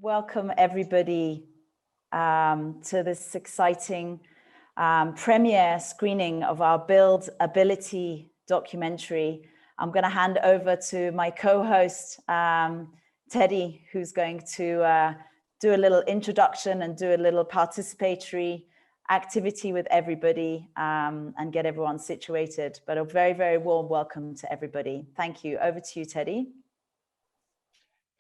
welcome everybody to this exciting premiere screening of our Build Ability documentary. I'm going to hand over to my co-host, Teddy, who's going to do a little introduction and do a little participatory activity with everybody and get everyone situated. But a very, very warm welcome to everybody. Thank you. Over to you, Teddy.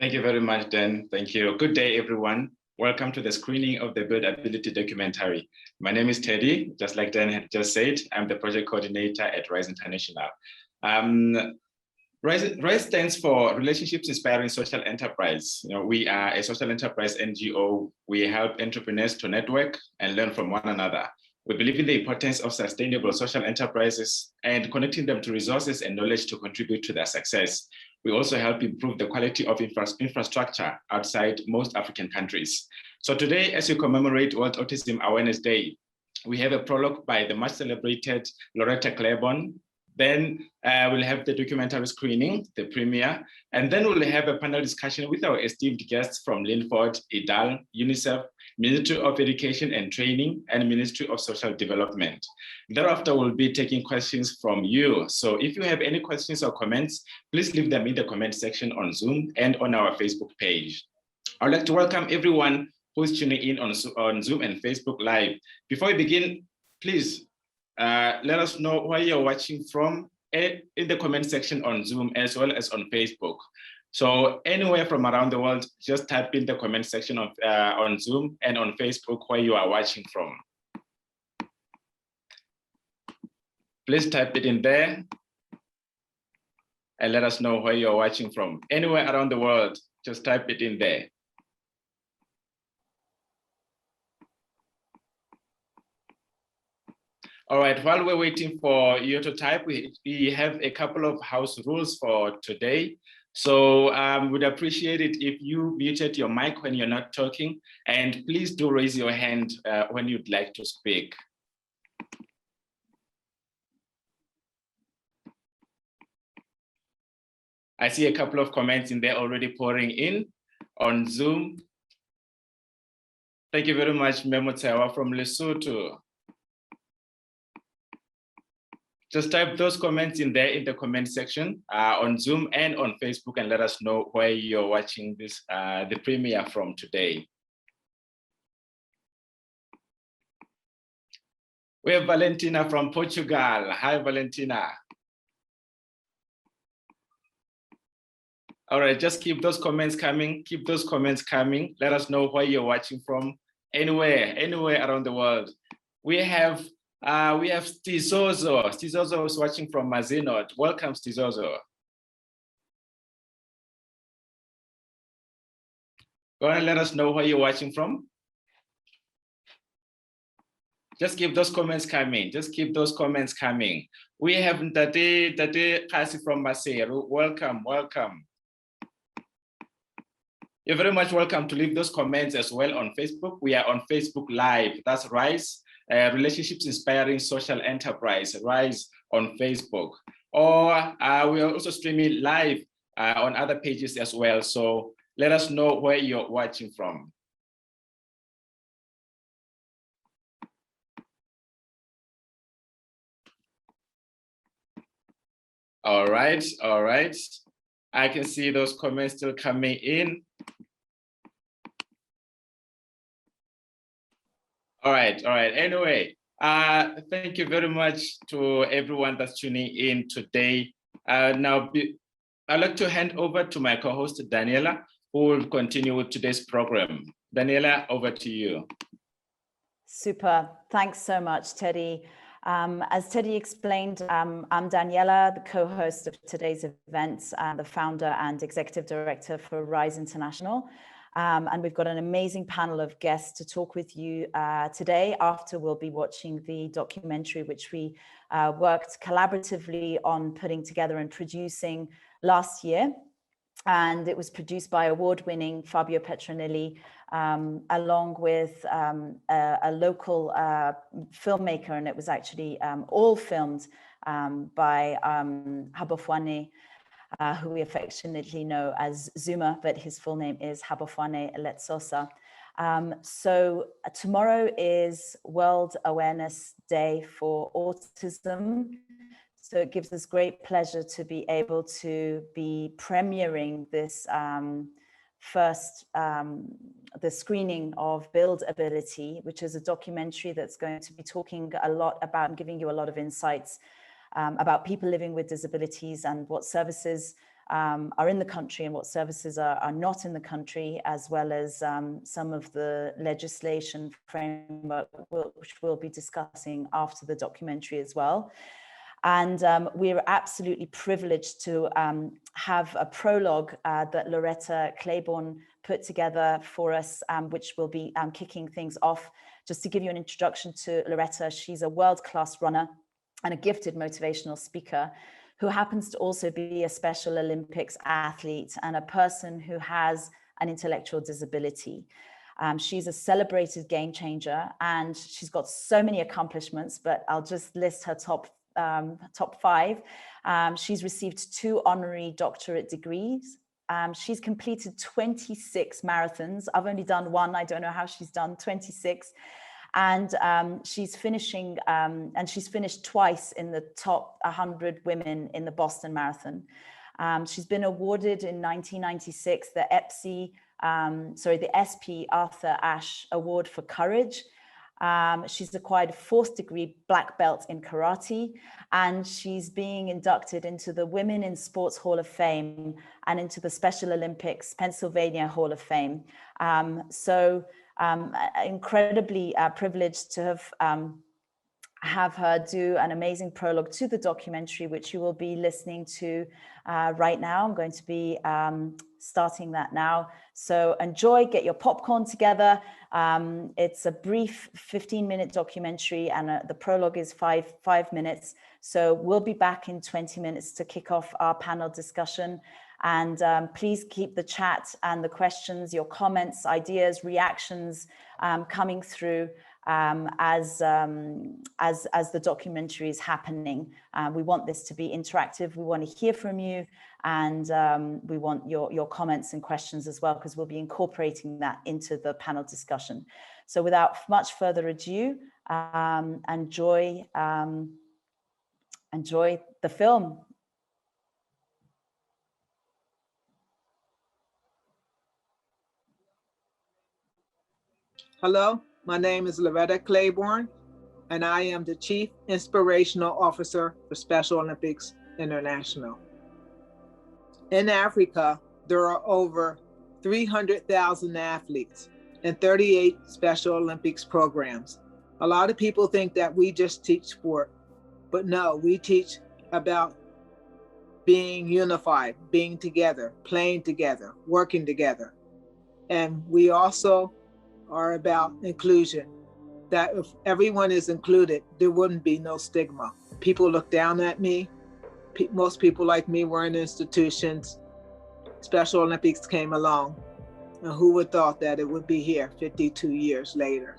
Thank you very much, Dan. Thank you. Good day, everyone. Welcome to the screening of the Build Ability documentary. My name is Teddy. Just like Dan had just said, I'm the project coordinator at RISE International. RISE stands for Relationships Inspiring Social Enterprise. We are a social enterprise NGO. We help entrepreneurs to network and learn from one another. We believe in the importance of sustainable social enterprises and connecting them to resources and knowledge to contribute to their success. We also help improve the quality of infrastructure outside most African countries. So today, as we commemorate World Autism Awareness Day, we have a prologue by the much celebrated Loretta Claiborne. Then we'll have the documentary screening, the premiere, and then we'll have a panel discussion with our esteemed guests from Linford, IDAL, UNICEF, Ministry of Education and Training, and Ministry of Social Development. Thereafter, we'll be taking questions from you. So if you have any questions or comments, please leave them in the comment section on Zoom and on our Facebook page. I'd like to welcome everyone who's tuning in on Zoom and Facebook Live. Before we begin, please let us know where you're watching from in the comment section on Zoom as well as on Facebook. So anywhere from around the world, just type in the comment section of, on Zoom and on Facebook where you are watching from. Please type it in there and let us know where you're watching from. Anywhere around the world, just type it in there. All right, while we're waiting for you to type, we have a couple of house rules for today. So we'd appreciate it if you muted your mic when you're not talking, and please do raise your hand when you'd like to speak. I see a couple of comments in there already pouring in on Zoom. Thank you very much, Memotewa from Lesotho. Just type those comments in there in the comment section on Zoom and on Facebook and let us know where you're watching this, the premiere from today. We have Valentina from Portugal. Hi, Valentina. All right, just keep those comments coming. Keep those comments coming. Let us know where you're watching from, anywhere around the world. We have Stizozo. Stizozo is watching from Mazinot. Welcome, Stizozo. Go ahead and let us know where you're watching from. Just keep those comments coming. Just keep those comments coming. We have Tate Kasi from Maseru. Welcome, welcome. You're very much welcome to leave those comments as well on Facebook. We are on Facebook Live. That's RISE. Relationships Inspiring Social Enterprise, RISE on Facebook. Or we are also streaming live on other pages as well. So let us know where you're watching from. All right, all right. I can see those comments still coming in. All right, all right. Anyway, thank you very much to everyone that's tuning in today. Now, I'd like to hand over to my co-host, Daniela, who will continue with today's program. Daniela, over to you. Super. Thanks so much, Teddy. As Teddy explained, I'm Daniela, the co-host of today's event, the founder and executive director for RISE International. And we've got an amazing panel of guests to talk with you today after we'll be watching the documentary, which we worked collaboratively on putting together and producing last year. And it was produced by award-winning Fabio Petronilli, along with a local filmmaker, and it was actually all filmed by Habofwane. who we affectionately know as Zuma, but his full name is Habofane Letsosa. So tomorrow is World Awareness Day for Autism. So it gives us great pleasure to be able to be premiering this the screening of Build Ability, which is a documentary that's going to be talking a lot about and giving you a lot of insights about people living with disabilities and what services are in the country and what services are not in the country, as well as some of the legislation framework which we'll be discussing after the documentary as well. And we're absolutely privileged to have a prologue that Loretta Claiborne put together for us, which will be kicking things off. Just to give you an introduction to Loretta, she's a world-class runner and a gifted motivational speaker who happens to also be a Special Olympics athlete and a person who has an intellectual disability. She's a celebrated game changer and she's got so many accomplishments, but I'll just list her top 5. She's received 2 honorary doctorate degrees. She's completed 26 marathons. I've only done 1. I don't know how she's done 26. And she's finishing, and she's finished twice in the top 100 women in the Boston Marathon. She's been awarded in 1996 the SP Arthur Ashe Award for Courage. She's acquired a 4th degree black belt in karate, and she's being inducted into the Women in Sports Hall of Fame and into the Special Olympics Pennsylvania Hall of Fame. Incredibly privileged to have her do an amazing prologue to the documentary, which you will be listening to right now. I'm going to be starting that now. So enjoy, get your popcorn together. It's a brief 15-minute documentary and the prologue is five minutes. So we'll be back in 20 minutes to kick off our panel discussion. And please keep the chat and the questions, your comments, ideas, reactions coming through as the documentary is happening. We want this to be interactive. We want to hear from you, and we want your comments and questions as well, because we'll be incorporating that into the panel discussion. So without much further ado, enjoy the film. Hello, my name is Loretta Claiborne, and I am the Chief Inspirational Officer for Special Olympics International. In Africa, there are over 300,000 athletes and 38 Special Olympics programs. A lot of people think that we just teach sport, but no, we teach about being unified, being together, playing together, working together. And we also are about inclusion, that if everyone is included, there wouldn't be no stigma. People look down at me. Most people like me were in institutions. Special Olympics came along, and who would thought that it would be here 52 years later,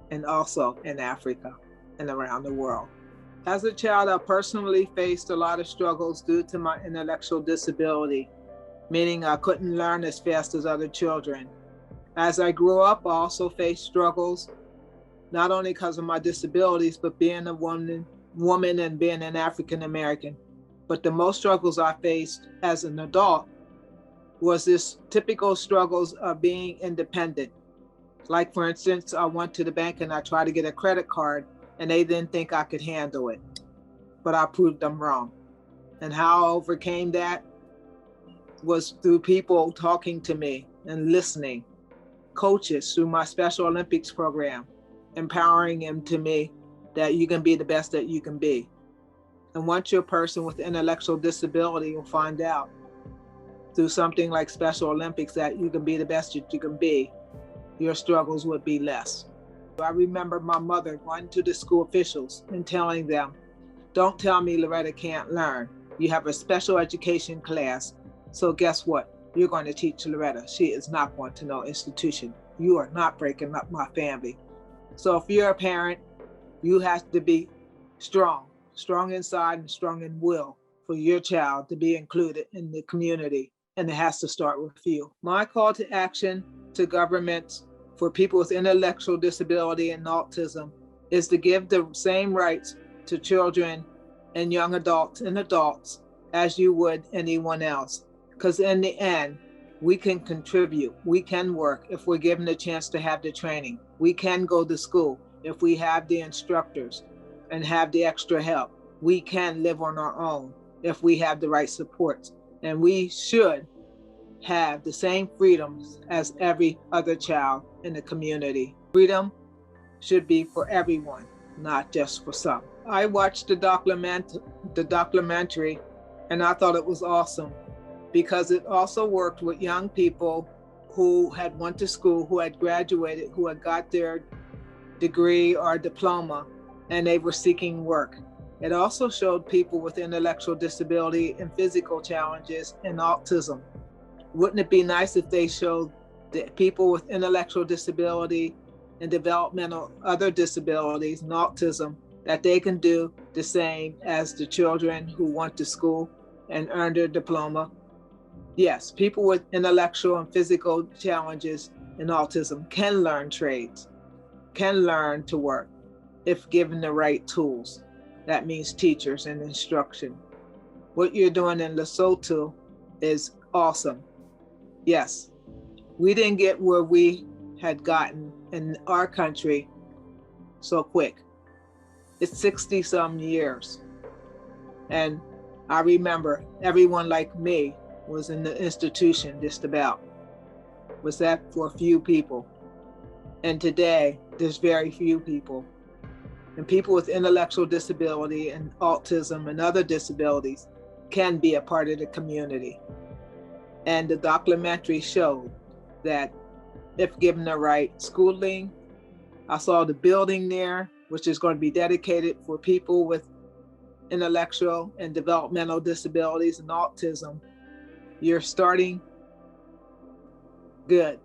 and also in Africa and around the world. As a child, I personally faced a lot of struggles due to my intellectual disability, meaning I couldn't learn as fast as other children. As I grew up, I also faced struggles, not only because of my disabilities, but being a woman and being an African American. But the most struggles I faced as an adult was this typical struggles of being independent. Like, for instance, I went to the bank and I tried to get a credit card and they didn't think I could handle it, but I proved them wrong. And how I overcame that was through people talking to me and listening. Coaches through my Special Olympics program, empowering them to me that you can be the best that you can be. And once you're a person with intellectual disability, you'll find out through something like Special Olympics that you can be the best that you can be, your struggles would be less. I remember my mother going to the school officials and telling them, don't tell me Loretta can't learn. You have a special education class, so guess what? You're going to teach Loretta. She is not going to no institution. You are not breaking up my family. So if you're a parent, you have to be strong inside and strong in will for your child to be included in the community, and it has to start with you. My call to action to governments for people with intellectual disability and autism is to give the same rights to children and young adults and adults as you would anyone else. Because in the end, we can contribute, we can work if we're given the chance to have the training. We can go to school if we have the instructors and have the extra help. We can live on our own if we have the right supports. And we should have the same freedoms as every other child in the community. Freedom should be for everyone, not just for some. I watched the documentary and I thought it was awesome because it also worked with young people who had went to school, who had graduated, who had got their degree or diploma, and they were seeking work. It also showed people with intellectual disability and physical challenges and autism. Wouldn't it be nice if they showed the people with intellectual disability and developmental other disabilities and autism that they can do the same as the children who went to school and earned their diploma? Yes, people with intellectual and physical challenges and autism can learn trades, can learn to work if given the right tools. That means teachers and instruction. What you're doing in Lesotho is awesome. Yes, we didn't get where we had gotten in our country so quick. It's 60 some years. And I remember everyone like me was in the institution just about. Was that for a few people? And today there's very few people. And people with intellectual disability and autism and other disabilities can be a part of the community. And the documentary showed that if given the right schooling, I saw the building there, which is going to be dedicated for people with intellectual and developmental disabilities and autism. You're starting good.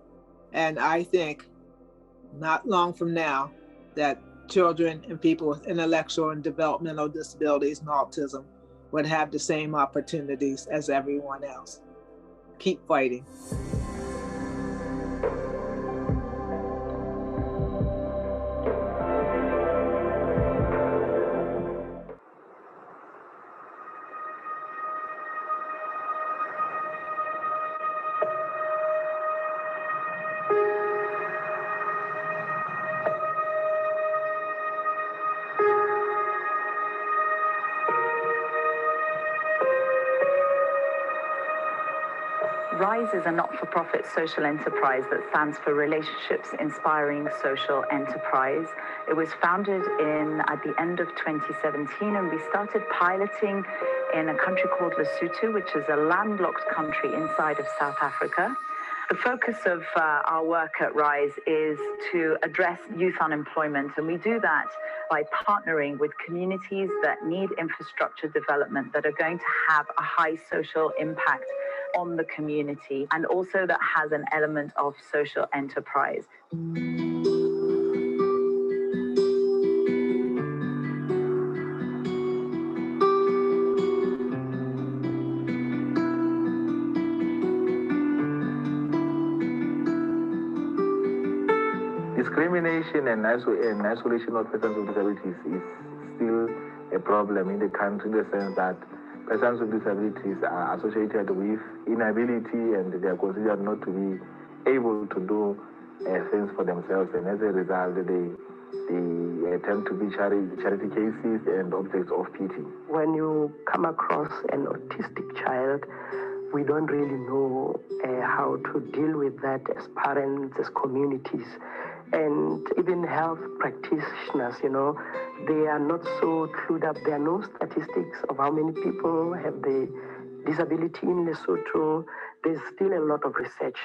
And I think not long from now that children and people with intellectual and developmental disabilities and autism would have the same opportunities as everyone else. Keep fighting. RISE is a not-for-profit social enterprise that stands for Relationships Inspiring Social Enterprise. It was founded at the end of 2017, and we started piloting in a country called Lesotho, which is a landlocked country inside of South Africa. The focus of our work at RISE is to address youth unemployment, and we do that by partnering with communities that need infrastructure development that are going to have a high social impact on the community, and also that has an element of social enterprise. Discrimination and isolation of persons with disabilities is still a problem in the country, in the sense that persons with disabilities are associated with inability and they are considered not to be able to do things for themselves, and as a result they tend to be charity cases and objects of pity. When you come across an autistic child, we don't really know how to deal with that as parents, as communities, and even health practitioners, they are not so clued up. There are no statistics of how many people have the disability in Lesotho. There's still a lot of research,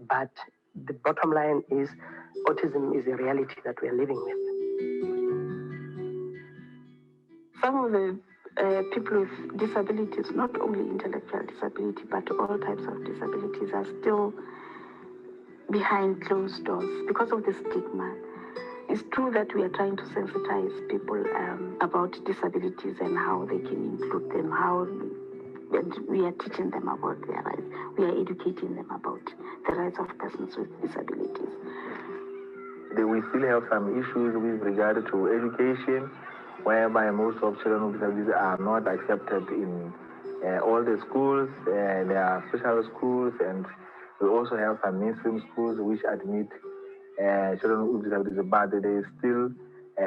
but the bottom line is autism is a reality that we are living with. Some of the people with disabilities, not only intellectual disability, but all types of disabilities, are still behind closed doors because of the stigma. It's true that we are trying to sensitize people about disabilities and how they can include them, and we are teaching them about their rights. We are educating them about the rights of persons with disabilities. We still have some issues with regard to education, whereby most of children with disabilities are not accepted in all the schools. There are special schools, and we also have some mainstream schools which admit children with disabilities, but there is still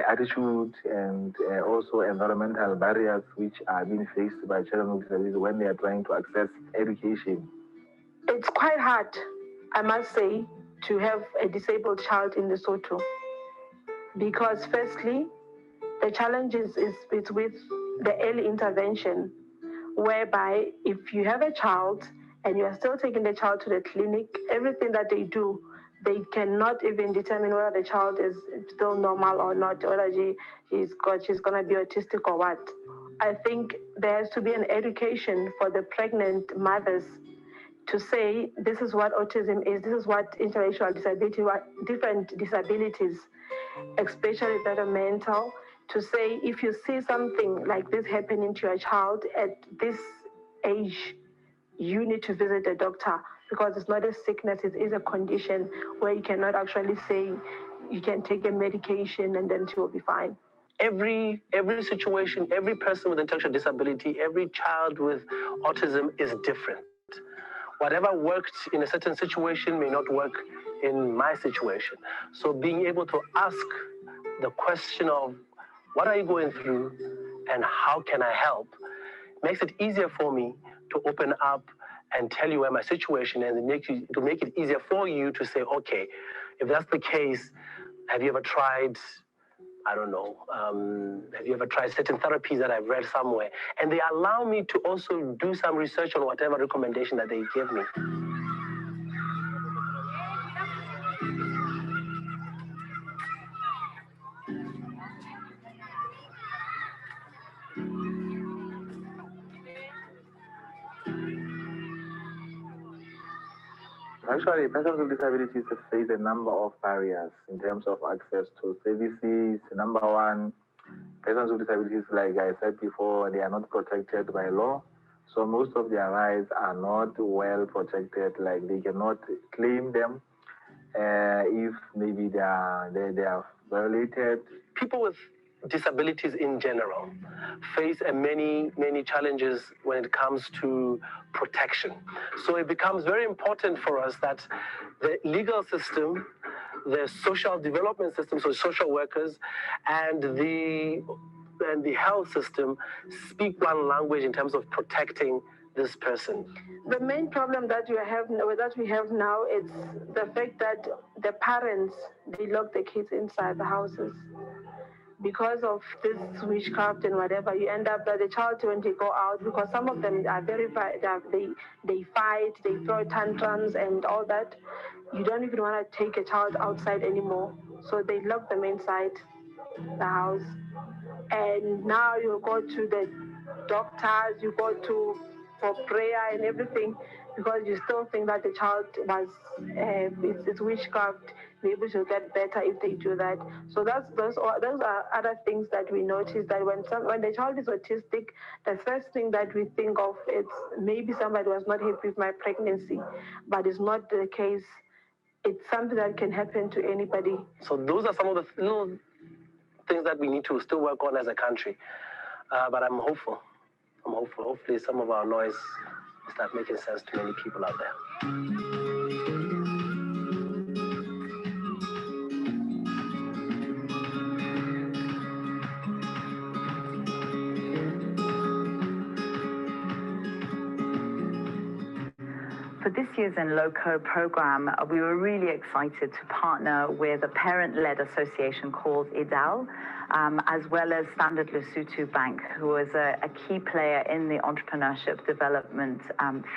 attitude and also environmental barriers which are being faced by children with disabilities when they are trying to access education. It's quite hard, I must say, to have a disabled child in Lesotho, because firstly, the challenge is with the early intervention, whereby if you have a child and you are still taking the child to the clinic, everything that they do, they cannot even determine whether the child is still normal or not, whether she's going to be autistic or what. I think there has to be an education for the pregnant mothers to say, this is what autism is, this is what intellectual disability, what different disabilities, especially that are mental, to say, if you see something like this happening to your child at this age, you need to visit the doctor, because it's not a sickness, it is a condition where you cannot actually say you can take a medication and then she will be fine. Every situation, every person with intellectual disability, every child with autism is different. Whatever worked in a certain situation may not work in my situation. So being able to ask the question of what are you going through and how can I help makes it easier for me to open up and tell you where my situation is, and to make it easier for you to say, okay, if that's the case, have you ever tried, I don't know, have you ever tried certain therapies that I've read somewhere? And they allow me to also do some research on whatever recommendation that they give me. Actually, persons with disabilities face a number of barriers in terms of access to services. Number one, persons with disabilities, like I said before, they are not protected by law. So most of their rights are not well protected, like they cannot claim them if maybe they are violated. People with disabilities in general face many challenges when it comes to protection. So it becomes very important for us that the legal system, the social development system, so social workers, and the health system speak one language in terms of protecting this person. The main problem that we have now is the fact that the parents, they lock the kids inside the houses. Because of this witchcraft and whatever, you end up that the child, when they go out, because some of them are they fight, they throw tantrums and all that, you don't even want to take a child outside anymore. So they lock them inside the house. And now you go to the doctors, you go for prayer and everything, because you still think that the child was it's witchcraft. Maybe she'll get better if they do that. So those are other things that we notice, that when the child is autistic, the first thing that we think of is maybe somebody was not happy with my pregnancy, but it's not the case. It's something that can happen to anybody. So those are some of the little things that we need to still work on as a country. But I'm hopeful. Hopefully some of our noise will start making sense to many people out there. For this year's In Loco program, we were really excited to partner with a parent-led association called IDAL, as well as Standard Lesotho Bank, who is a key player in the entrepreneurship development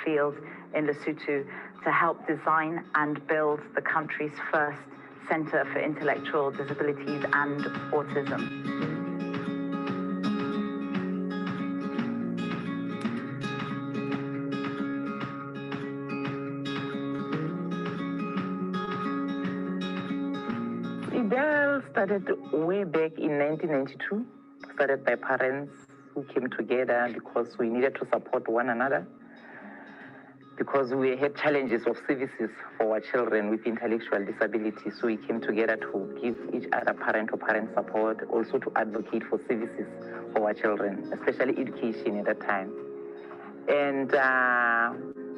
field in Lesotho, to help design and build the country's first Center for Intellectual Disabilities and Autism. IDAL started way back in 1992, started by parents who came together because we needed to support one another, because we had challenges of services for our children with intellectual disabilities. So we came together to give each other parent support, also to advocate for services for our children, especially education at that time. And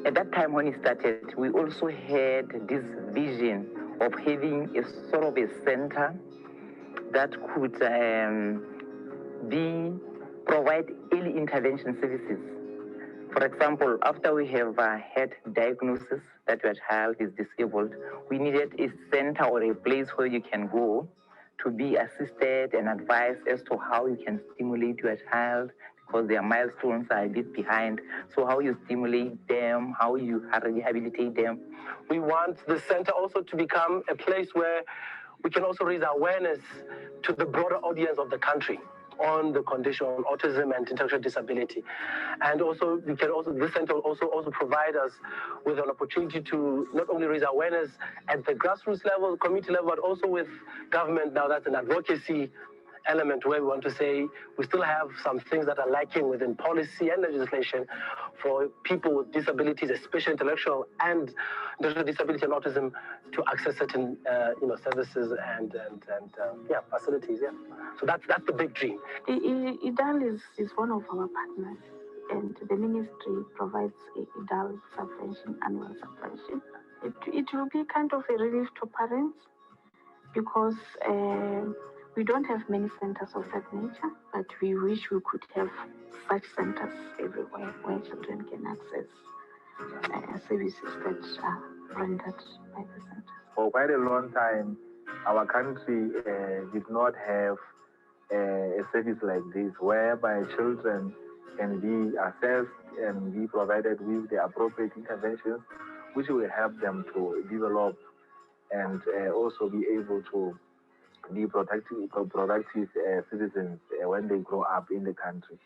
at that time when it started, we also had this vision of having a sort of a center that could provide early intervention services. For example, after we have had diagnosis that your child is disabled, we needed a center or a place where you can go to be assisted and advised as to how you can stimulate your child, because their milestones are a bit behind. So how you stimulate them, how you rehabilitate them. We want the center also to become a place where we can also raise awareness to the broader audience of the country on the condition of autism and intellectual disability. And also, this center will also provide us with an opportunity to not only raise awareness at the grassroots level, community level, but also with government. Now that's an advocacy element where we want to say we still have some things that are lacking within policy and legislation for people with disabilities, especially intellectual disability and autism, to access certain services and facilities. Yeah, so that's the big dream. IDAL is one of our partners, and the ministry provides IDAL subvention, annual subvention. It will be kind of a relief to parents because we don't have many centers of that nature, but we wish we could have such centers everywhere where children can access services that are rendered by the center. For quite a long time, our country did not have a service like this, whereby children can be assessed and be provided with the appropriate interventions, which will help them to develop and also be able to be productive citizens when they grow up in the country.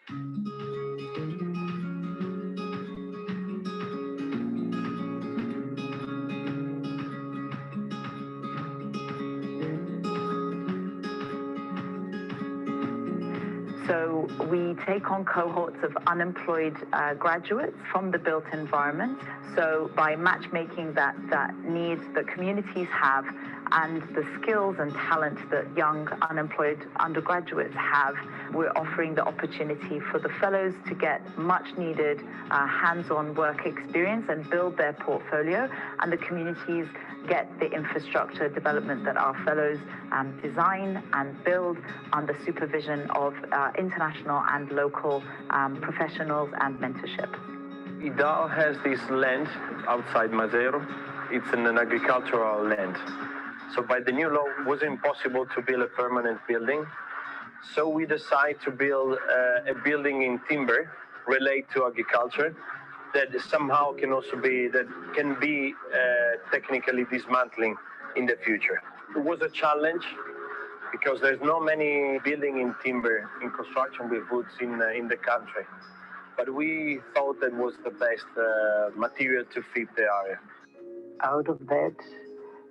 So we take on cohorts of unemployed graduates from the built environment. So by matchmaking that needs that communities have and the skills and talent that young unemployed undergraduates have, we're offering the opportunity for the fellows to get much needed hands-on work experience and build their portfolio, and the communities get the infrastructure development that our fellows design and build under supervision of international and local professionals and mentorship. IDAL has this land outside Mazero. It's an agricultural land. So by the new law, it was impossible to build a permanent building. So we decided to build a building in timber related to agriculture that somehow can also be, technically dismantling in the future. It was a challenge because there's not many building in timber, in construction with woods in the country. But we thought that was the best material to fit the area. Out of that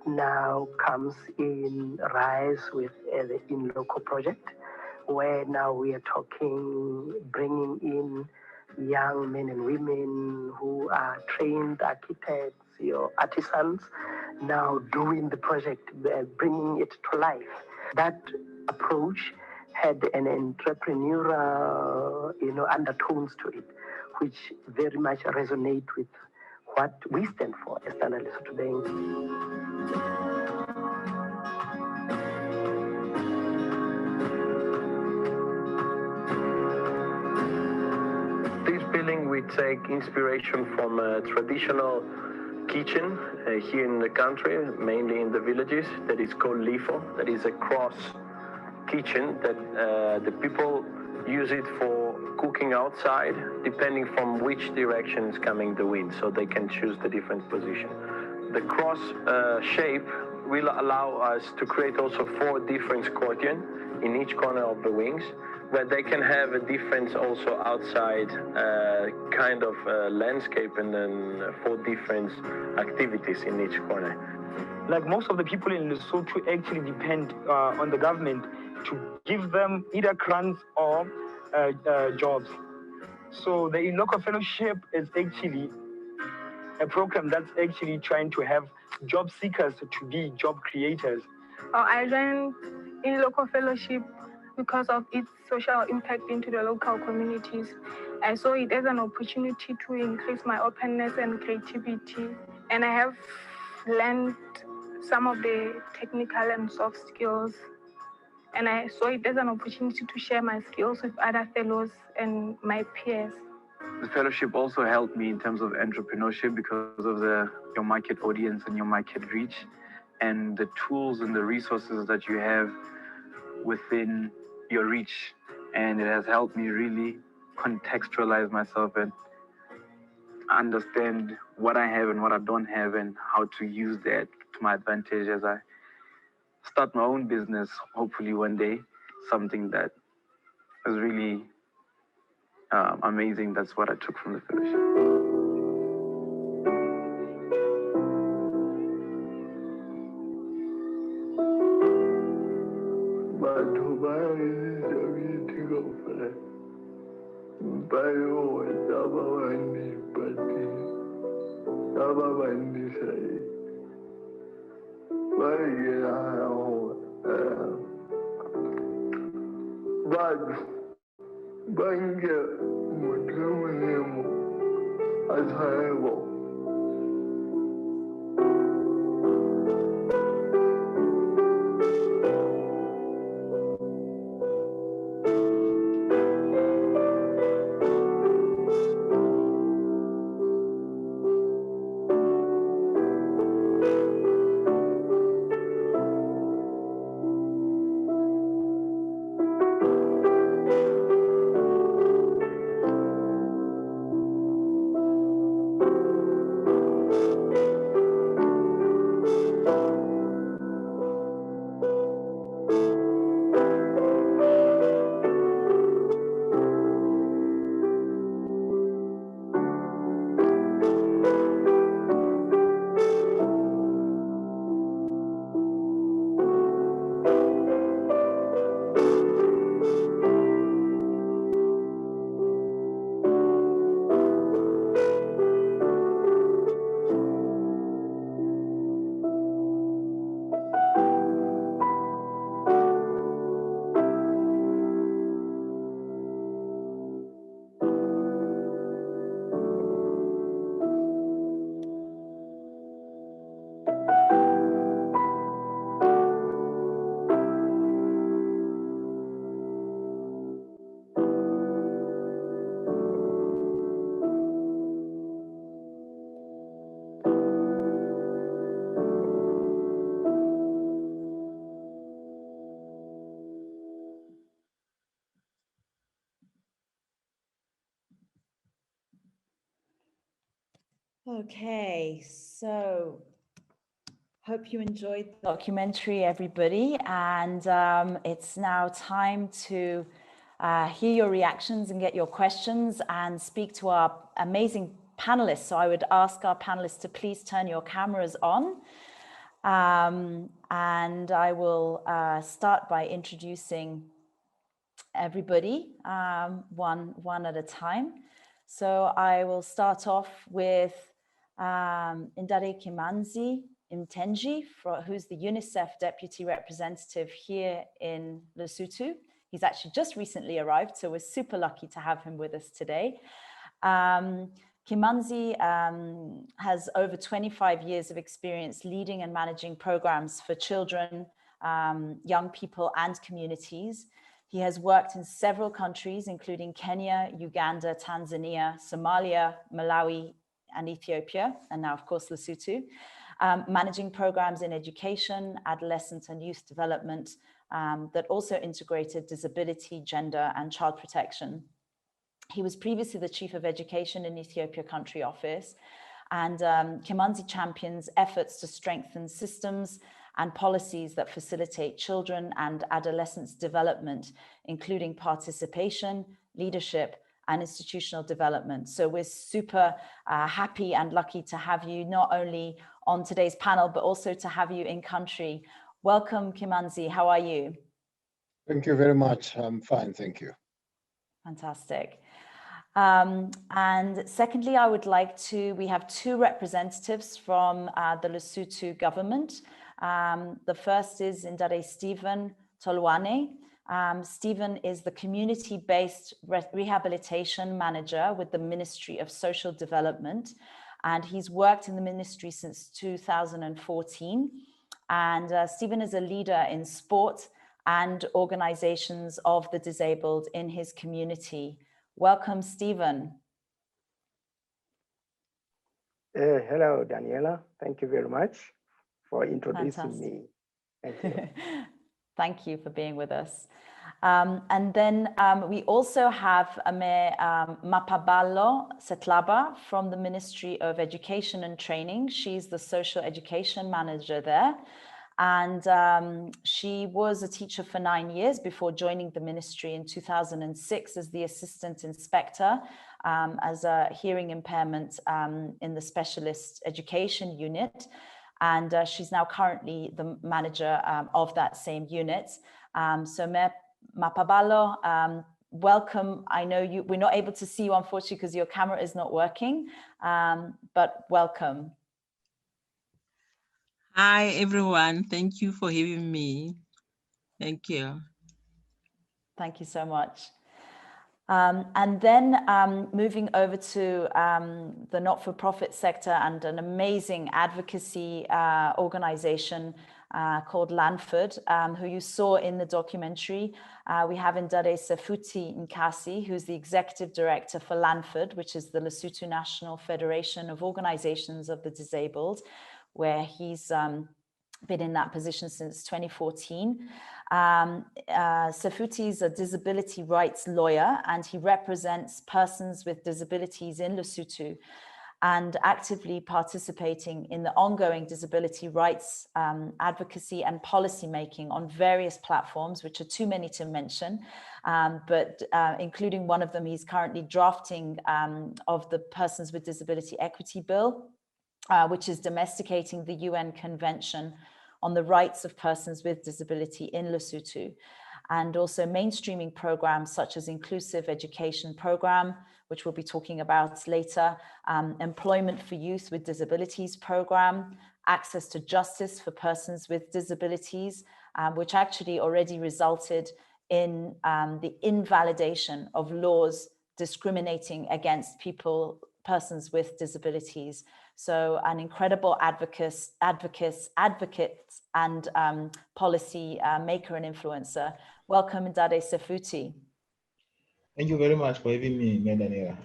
now comes in RISE with the in-local project, where now we are talking, bringing in young men and women who are trained architects or artisans, now doing the project, bringing it to life. That approach had an entrepreneurial, undertones to it, which very much resonate with what we stand for as Standard today. This building, we take inspiration from a traditional kitchen here in the country, mainly in the villages, that is called LIFO. That is a cross kitchen that the people use it for cooking outside, depending from which direction is coming the wind, so they can choose the different position. The cross shape will allow us to create also 4 different scorpions in each corner of the wings, where they can have a different also outside kind of landscape, and then 4 different activities in each corner. Like most of the people in Lesotho actually depend on the government to give them either grants or jobs. So the In-Loco Fellowship is actually a program that's actually trying to have job seekers to be job creators. I joined In-Loco Fellowship because of its social impact into the local communities. I saw it as an opportunity to increase my openness and creativity, and I have learned some of the technical and soft skills, and I saw it as an opportunity to share my skills with other fellows and my peers. The fellowship also helped me in terms of entrepreneurship because of your market audience and your market reach, and the tools and the resources that you have within your reach. And it has helped me really contextualize myself and understand what I have and what I don't have and how to use that to my advantage as I start my own business, hopefully one day, something that is really amazing. That's what I took from the fellowship. Okay, so hope you enjoyed the documentary, everybody, and it's now time to hear your reactions and get your questions and speak to our amazing panelists. So I would ask our panelists to please turn your cameras on, and I will start by introducing everybody one at a time. So I will start off with Ndare Kimanzi Mtenji, who's the UNICEF Deputy Representative here in Lesotho. He's actually just recently arrived, so we're super lucky to have him with us today. Kimanzi has over 25 years of experience leading and managing programs for children, young people, and communities. He has worked in several countries, including Kenya, Uganda, Tanzania, Somalia, Malawi, and Ethiopia, and now, of course, Lesotho, managing programs in education, adolescent and youth development that also integrated disability, gender, and child protection. He was previously the Chief of Education in Ethiopia Country Office, and Kimanzi champions efforts to strengthen systems and policies that facilitate children and adolescents' development, including participation, leadership, and institutional development. So we're super happy and lucky to have you not only on today's panel, but also to have you in country. Welcome, Kimanzi. How are you? Thank you very much. I'm fine, thank you. Fantastic. And secondly, I would like to, we have two representatives from the Lesotho government. The first is Ndade Stephen Tolwane. Stephen is the community-based rehabilitation manager with the Ministry of Social Development, and he's worked in the ministry since 2014. And Stephen is a leader in sport and organizations of the disabled in his community. Welcome, Stephen. Hello, Daniela. Thank you very much for introducing me. Thank you. Thank you for being with us. And then we also have Ame Mapabalo Setlaba from the Ministry of Education and Training. She's the social education manager there. And she was a teacher for 9 years before joining the ministry in 2006 as the assistant inspector as a hearing impairment in the specialist education unit. And she's now currently the manager of that same unit. So Mapabalo, welcome. I know we're not able to see you, unfortunately, because your camera is not working, but welcome. Hi, everyone. Thank you for having me. Thank you. Thank you so much. And then moving over to the not-for-profit sector and an amazing advocacy organization called Lanford, who you saw in the documentary. We have Ndade Sefuti Nkasi, who's the executive director for Lanford, which is the Lesotho National Federation of Organizations of the Disabled, where he's been in that position since 2014. Sefuti is a disability rights lawyer, and he represents persons with disabilities in Lesotho and actively participating in the ongoing disability rights advocacy and policy making on various platforms, which are too many to mention, but including one of them, he's currently drafting of the Persons with Disability Equity Bill, which is domesticating the UN Convention on the Rights of Persons with Disability in Lesotho, and also mainstreaming programs such as Inclusive Education Program, which we'll be talking about later, Employment for Youth with Disabilities Program, Access to Justice for Persons with Disabilities, which actually already resulted in the invalidation of laws discriminating against persons with disabilities. So an incredible advocate and policy maker and influencer. Welcome, Ndade Sefuti. Thank you very much for having me, Daniela.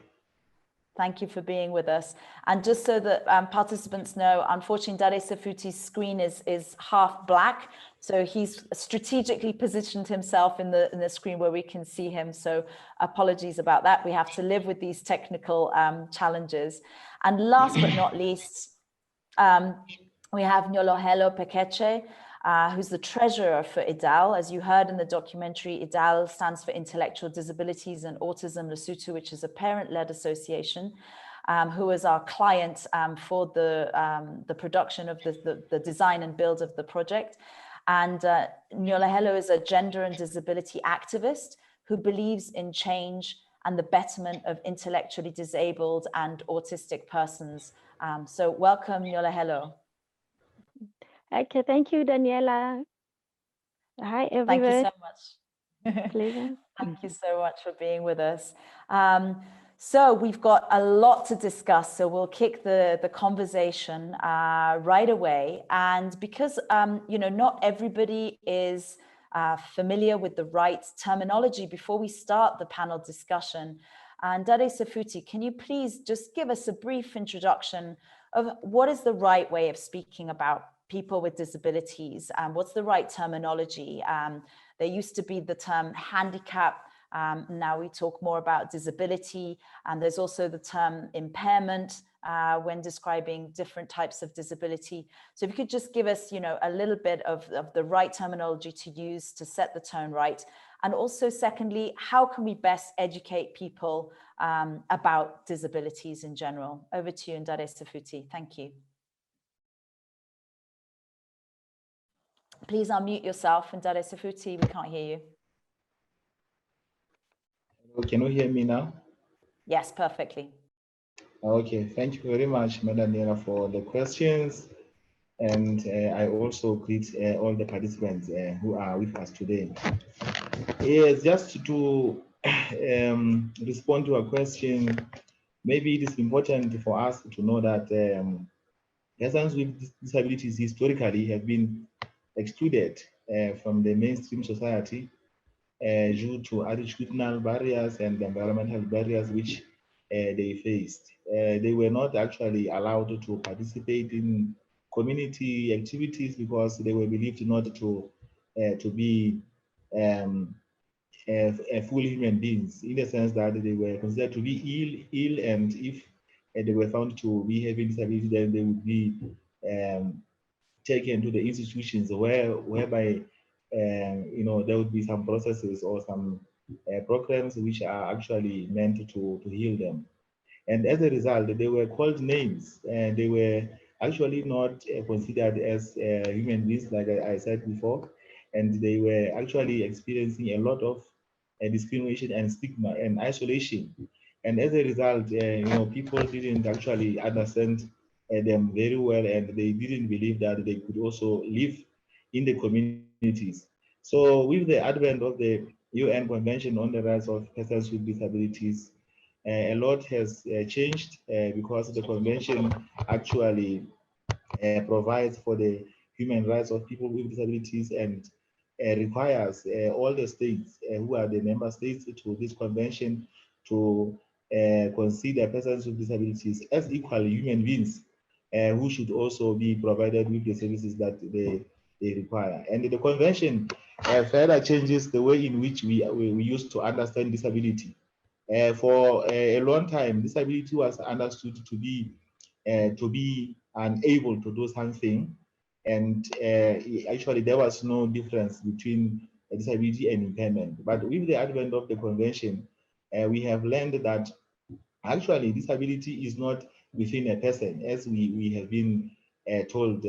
Thank you for being with us. And just so that participants know, unfortunately, Ndade Sefuti's screen is half black. So he's strategically positioned himself in the screen where we can see him. So apologies about that. We have to live with these technical challenges. And last but not least, we have Nyolohelo Pekeche, who's the treasurer for IDAL. As you heard in the documentary, IDAL stands for Intellectual Disabilities and Autism Lesotho, which is a parent-led association, who is our client for the production of the design and build of the project. And Nyolohelo is a gender and disability activist who believes in change and the betterment of intellectually disabled and autistic persons. So welcome, Nyolohelo. Okay, thank you, Daniela. Hi, everyone. Thank you so much. Pleasure. Thank you so much for being with us. So we've got a lot to discuss, so we'll kick the conversation right away. And because not everybody is familiar with the right terminology, before we start the panel discussion, Ndade Sefuti, can you please just give us a brief introduction of what is the right way of speaking about people with disabilities? What's the right terminology? There used to be the term handicap. Now we talk more about disability, and there's also the term impairment, when describing different types of disability. So if you could just give us, a little bit of the right terminology to use to set the tone right. And also secondly, how can we best educate people about disabilities in general? Over to you, Ndare Sefuti. Thank you. Please unmute yourself, Ndare Sefuti. We can't hear you. Can you hear me now? Yes, perfectly. Okay, thank you very much, Madam Nera, for the questions. And I also greet all the participants who are with us today. Yes, just to respond to a question, maybe it is important for us to know that persons with disabilities historically have been excluded from the mainstream society due to attitudinal barriers and environmental barriers which they faced. They were not actually allowed to participate in community activities because they were believed not to be full human beings, in the sense that they were considered to be ill, and if they were found to be having disability, then they would be taken to the institutions whereby there would be some processes or some programs which are actually meant to heal them. And as a result, they were called names, and they were actually not considered as human beings, like I said before, and they were actually experiencing a lot of discrimination and stigma and isolation. And as a result, people didn't actually understand them very well, and they didn't believe that they could also live in the communities. So with the advent of the UN Convention on the Rights of Persons with Disabilities, a lot has changed because the convention actually provides for the human rights of people with disabilities and requires all the states who are the member states to this convention to consider persons with disabilities as equal human beings who should also be provided with the services that they require. And the convention further changes the way in which we used to understand disability. For a long time, disability was understood to be unable to do something, and actually there was no difference between disability and impairment. But with the advent of the convention, we have learned that actually disability is not within a person, as we have been told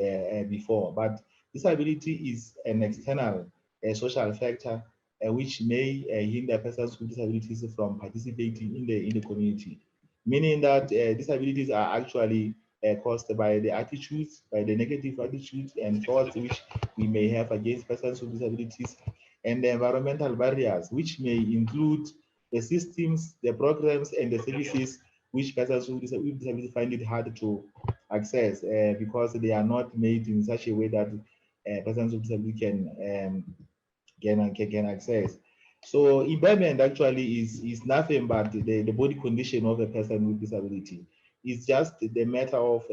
before, but disability is an external social factor which may hinder persons with disabilities from participating in the community, meaning that disabilities are actually caused by the attitudes, by the negative attitudes and thoughts which we may have against persons with disabilities, and the environmental barriers, which may include the systems, the programs, and the services which persons with disabilities find it hard to access because they are not made in such a way that persons with disability can access. So impairment actually is nothing but the body condition of a person with disability. It's just the matter of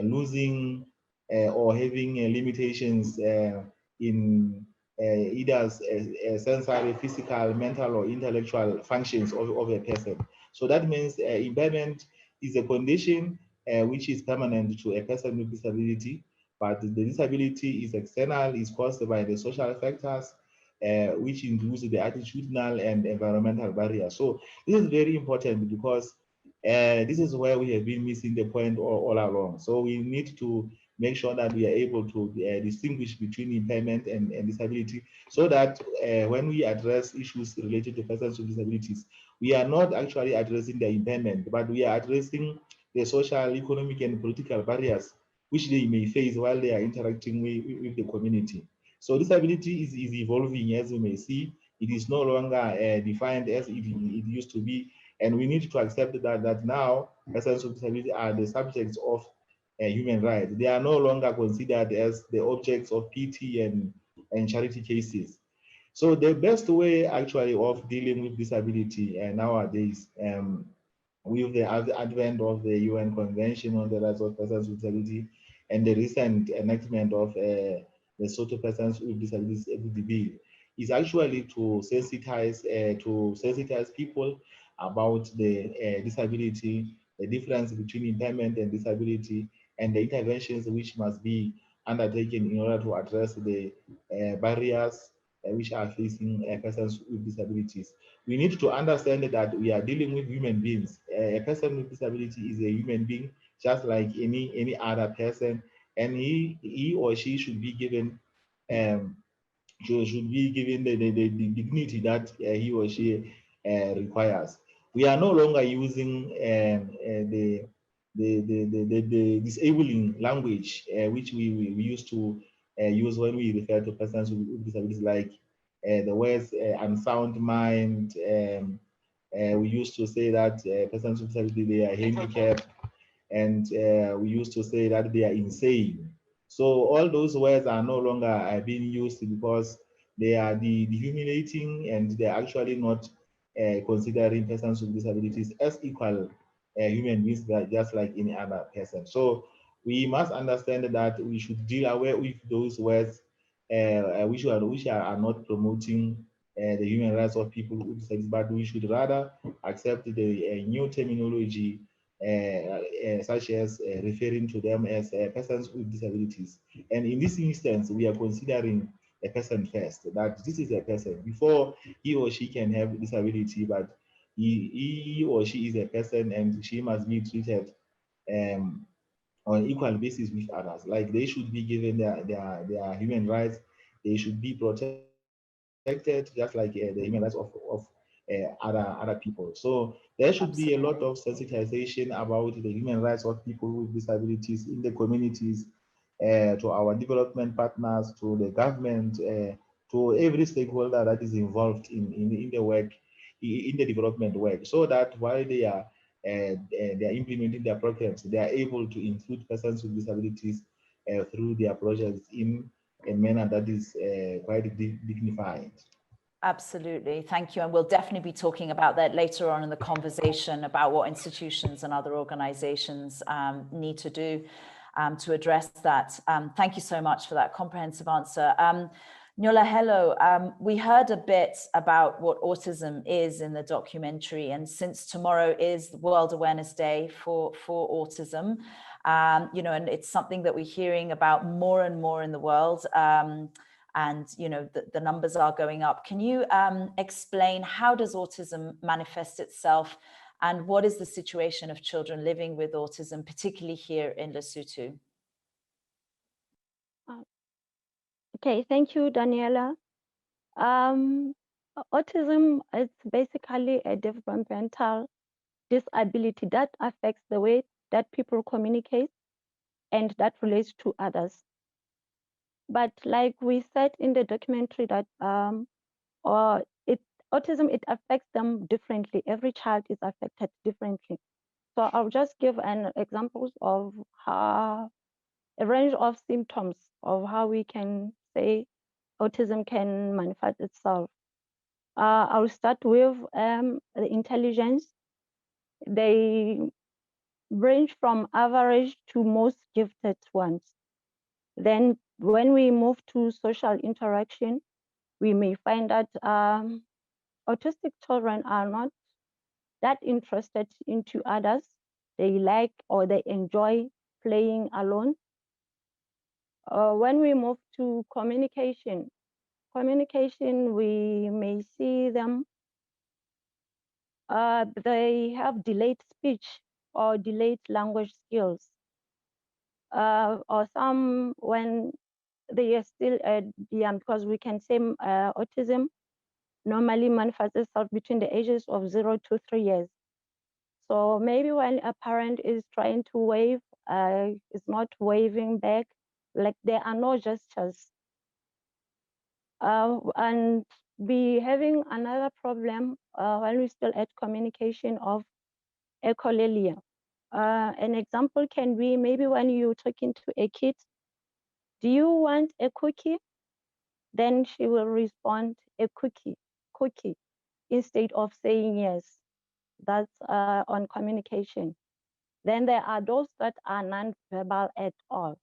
losing or having limitations in either sensory, physical, mental, or intellectual functions of a person. So that means impairment is a condition which is permanent to a person with disability, but the disability is external, is caused by the social factors, which includes the attitudinal and environmental barriers. So this is very important because this is where we have been missing the point all along. So we need to make sure that we are able to distinguish between impairment and disability, so that when we address issues related to persons with disabilities, we are not actually addressing the impairment, but we are addressing the social, economic, and political barriers which they may face while they are interacting with the community. So disability is evolving, as you may see. It is no longer defined as it used to be, and we need to accept that now persons with disability are the subjects of human rights. They are no longer considered as the objects of pity and charity cases. So the best way actually of dealing with disability nowadays, with the advent of the UN Convention on the Rights of Persons with Disability and the recent enactment of the Lesotho Persons with Disabilities Equity Bill, is actually to sensitize people about the disability the difference between impairment and disability, and the interventions which must be undertaken in order to address the barriers which are facing persons with disabilities. We need to understand that we are dealing with human beings. A person with disability is a human being, just like any other person, and he or she should be given the dignity that he or she requires. We are no longer using the disabling language which we used to use when we refer to persons with disabilities, like the words unsound mind. We used to say that persons with disability, they are handicapped, and we used to say that they are insane. So all those words are no longer being used because they are dehumanizing, and they're actually not considering persons with disabilities as equal human beings, just like any other person. So we must understand that we should deal away with those words which are not promoting the human rights of people with disabilities, but we should rather accept the new terminology such as referring to them as persons with disabilities. And in this instance, we are considering a person first, that this is a person before he or she can have disability, but he or she is a person and she must be treated on equal basis with others. Like they should be given their human rights, they should be protected just like the human rights of other people. So there should be a lot of sensitization about the human rights of people with disabilities in the communities, to our development partners, to the government, to every stakeholder that is involved in the work, in the development work, so that while they are implementing their programs, they are able to include persons with disabilities through their projects in a manner that is quite dignified. Absolutely, thank you. And we'll definitely be talking about that later on in the conversation about what institutions and other organizations need to do to address that. Thank you so much for that comprehensive answer. Nyola, hello. We heard a bit about what autism is in the documentary, and since tomorrow is World Awareness Day for autism, you know, and it's something that we're hearing about more and more in the world. And you know, the numbers are going up. Can you explain how does autism manifest itself, and what is the situation of children living with autism, particularly here in Lesotho? Okay, thank you, Daniela. Autism is basically a developmental disability that affects the way that people communicate and that relates to others. But like we said in the documentary, that autism, it affects them differently. Every child is affected differently. So I'll just give an examples of how a range of symptoms of how we can say autism can manifest itself. I'll start with the intelligence. They range from average to most gifted ones. Then when we move to social interaction, we may find that autistic children are not that interested into others. They like or they enjoy playing alone. When we move to communication, we may see them, they have delayed speech or delayed language skills. Or some when they are still young, because we can say autism normally manifests itself between the ages of 0 to 3 years. So maybe when a parent is trying to wave, is not waving back, like there are no gestures. And be having another problem when we still at communication of echolalia. An example can be maybe when you're talking to a kid, do you want a cookie? Then she will respond a cookie, instead of saying yes. That's on communication. Then there are those that are non-verbal at all.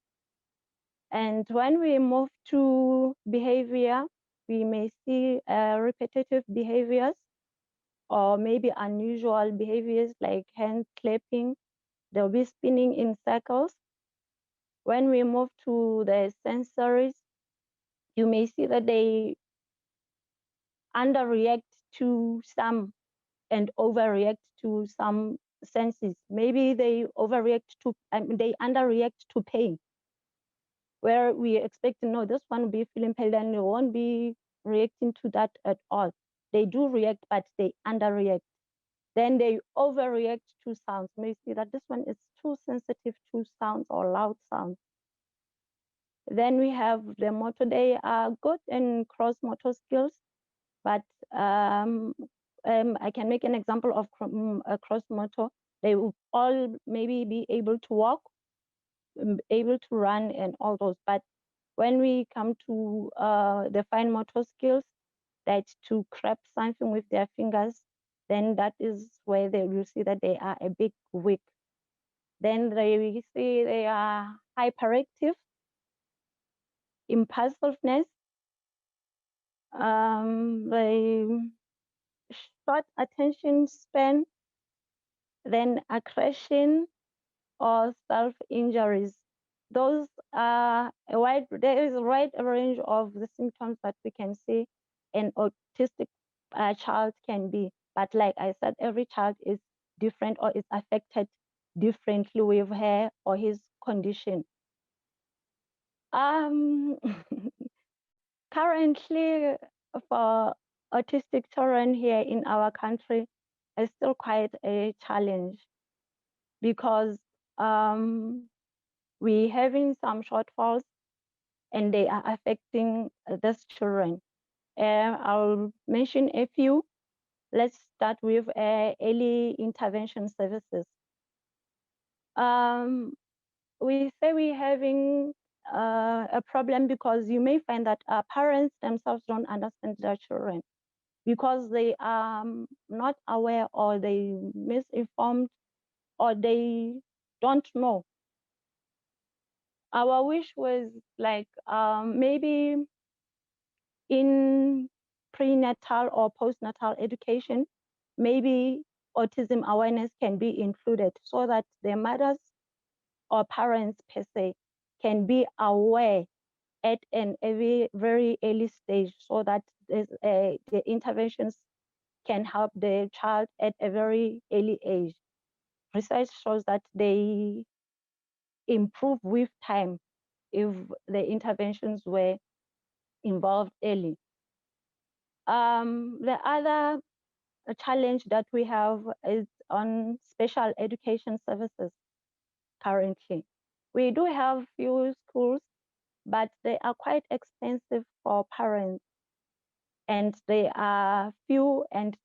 And when we move to behavior, we may see repetitive behaviors or maybe unusual behaviors like hand clapping they'll be spinning in circles. When we move to the sensories, you may see that they underreact to some and overreact to some senses. Maybe they underreact to pain, where we expect to know this one will be feeling pain, and they won't be reacting to that at all. They do react, but they underreact. Then they overreact to sounds. Maybe see that this one is too sensitive to sounds or loud sounds. Then we have the motor. They are good in cross motor skills, but I can make an example of a cross motor. They will all maybe be able to walk, able to run, and all those. But when we come to the fine motor skills, that's to grab something with their fingers, then that is where they will see that they are a bit weak. Then we see they are hyperactive, impulsiveness, they short attention span, then aggression or self-injuries. Those are there is a wide range of the symptoms that we can see an autistic child can be. But like I said, every child is different or is affected differently with her or his condition. Currently, for autistic children here in our country, is still quite a challenge because we having some shortfalls and they are affecting these children. I'll mention a few. Let's start with early intervention services. We say we're having a problem because you may find that parents themselves don't understand their children because they are not aware or they misinformed or they don't know. Our wish was like maybe in prenatal or postnatal education, maybe autism awareness can be included so that their mothers or parents per se can be aware at a very early stage so that the interventions can help the child at a very early age. Research shows that they improve with time if the interventions were involved early. The other challenge that we have is on special education services currently. We do have few schools, but they are quite expensive for parents and they are few and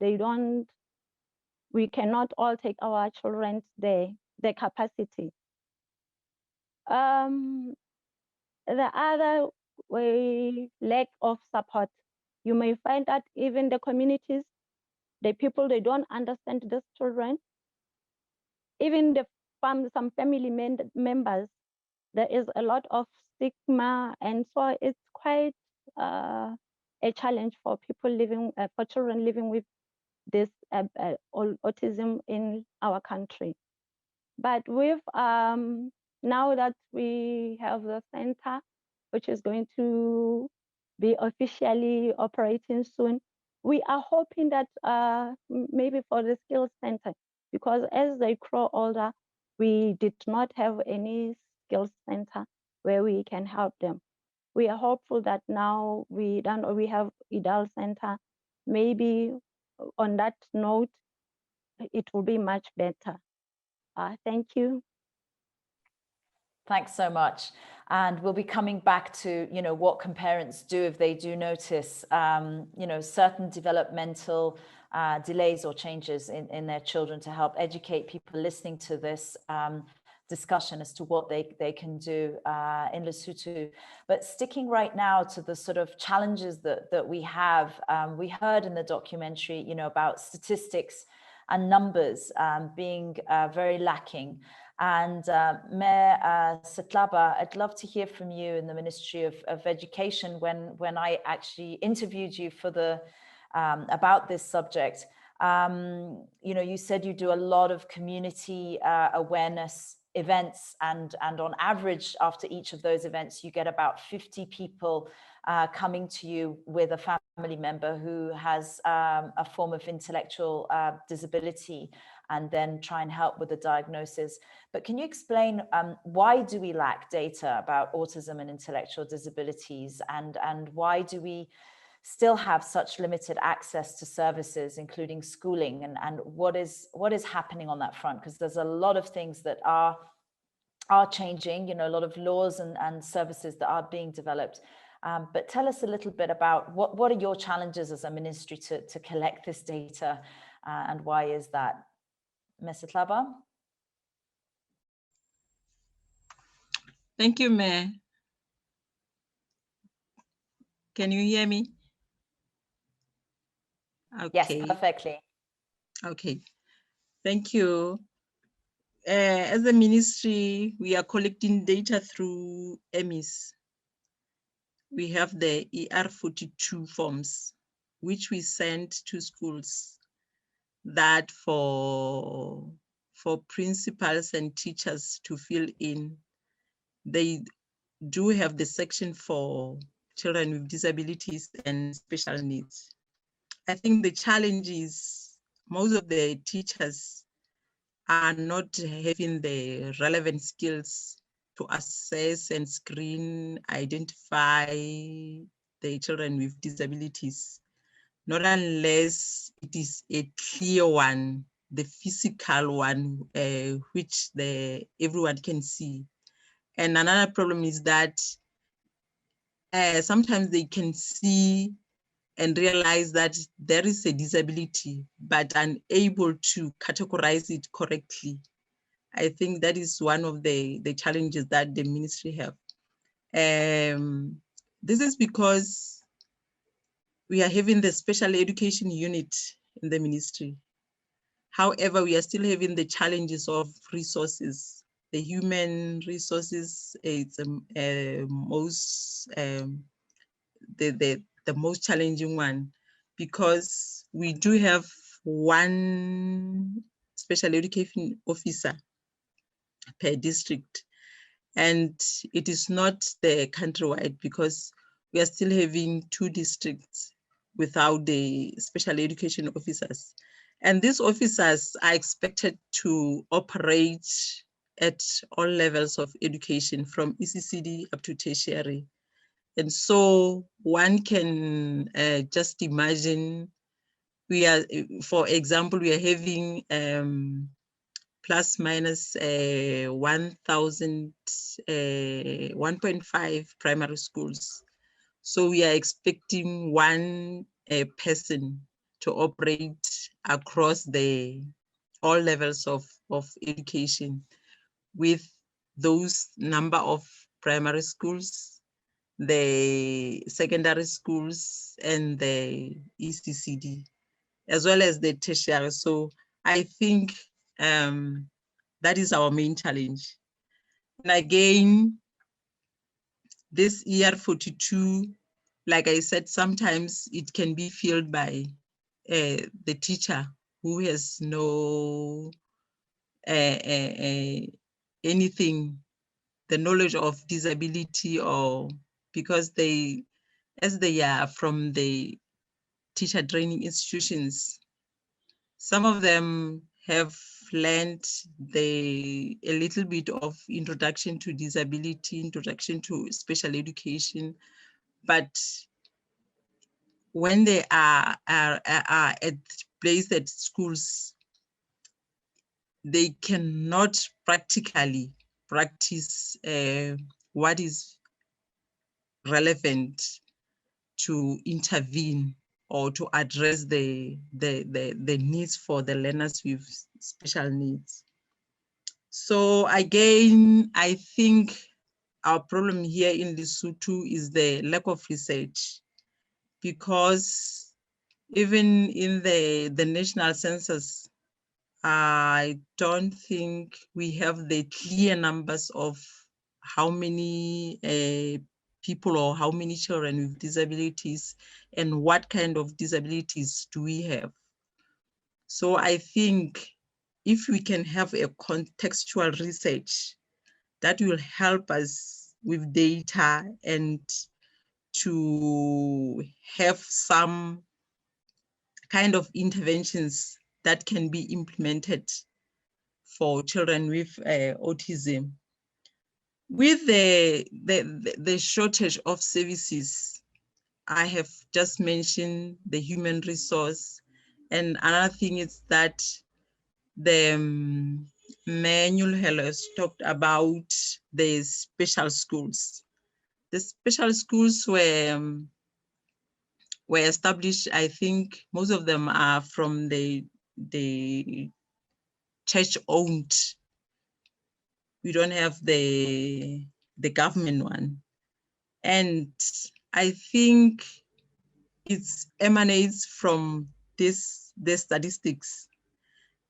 we cannot all take our children there, the capacity. The other way, lack of support. You may find that even the communities, the people, they don't understand these children. Even some family members, there is a lot of stigma, and so it's quite a challenge for people living, for children living with this autism in our country. But with now that we have the center, which is going to be officially operating soon, we are hoping that maybe for the skills center, because as they grow older, we did not have any skills center where we can help them. We are hopeful that now we have IDAL center, maybe on that note, it will be much better. Thank you. Thanks so much. And we'll be coming back to, what can parents do if they do notice, certain developmental delays or changes in their children, to help educate people listening to this discussion as to what they can do in Lesotho. But sticking right now to the sort of challenges that we have, we heard in the documentary, about statistics and numbers being very lacking. And Mayor Setlaba, I'd love to hear from you in the Ministry of Education. When I actually interviewed you for about this subject, You know, you said you do a lot of community awareness events, and on average, after each of those events, you get about 50 people coming to you with a family member who has a form of intellectual disability, and then try and help with the diagnosis. But can you explain why do we lack data about autism and intellectual disabilities, and why do we still have such limited access to services, including schooling, and what is happening on that front? Because there's a lot of things that are changing, you know, a lot of laws and services that are being developed. But tell us a little bit about what are your challenges as a ministry to collect this data, and why is that? Mr. Tlaba? Thank you, Mayor. Can you hear me? Okay. Yes, perfectly. Okay, thank you. As a ministry, we are collecting data through EMIS. We have the ER42 forms, which we send to schools, that for principals and teachers to fill in. They do have the section for children with disabilities and special needs. I think the challenge is most of the teachers are not having the relevant skills to assess and screen, identify the children with disabilities, not unless it is a clear one, the physical one, which everyone can see. And another problem is that sometimes they can see and realize that there is a disability, but unable to categorize it correctly. I think that is one of the challenges that the ministry have. This is because we are having the special education unit in the ministry. However, we are still having the challenges of resources. The human resources is the most challenging one, because we do have one special education officer per district, and it is not the countrywide, because we are still having 2 districts without the special education officers. And these officers are expected to operate at all levels of education, from ECCD up to tertiary. And so one can just imagine, we are, for example, we are having plus minus 1.5 primary schools. So we are expecting one person to operate across all levels of education, with those number of primary schools, the secondary schools, and the ECCD, as well as the tertiary. So I think that is our main challenge. And again, this ER42, like I said, sometimes it can be filled by the teacher who has no anything, the knowledge of disability, or because as they are from the teacher training institutions, some of them have learned a little bit of introduction to disability, introduction to special education, but when they are placed at schools, they cannot practically practice what is relevant to intervene or to address the needs for the learners with special needs. So again, I think our problem here in Lesotho is the lack of research, because even in the national census, I don't think we have the clear numbers of how many people or how many children with disabilities and what kind of disabilities do we have. So I think if we can have a contextual research that will help us with data and to have some kind of interventions that can be implemented for children with autism. With the shortage of services, I have just mentioned the human resource. And another thing is that the manual has talked about the special schools. The special schools were established, I think most of them are from the church-owned. We don't have the government one. And I think it emanates from the statistics.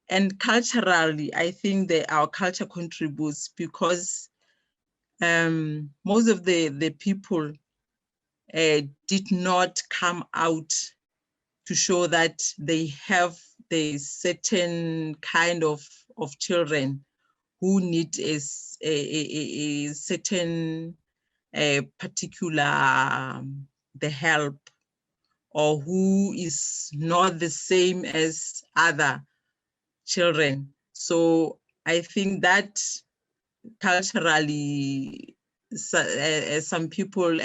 And culturally, I think that our culture contributes because most of the people did not come out to show that they have the certain kind of children who need a certain particular the help, or who is not the same as other children. So I think that culturally, some people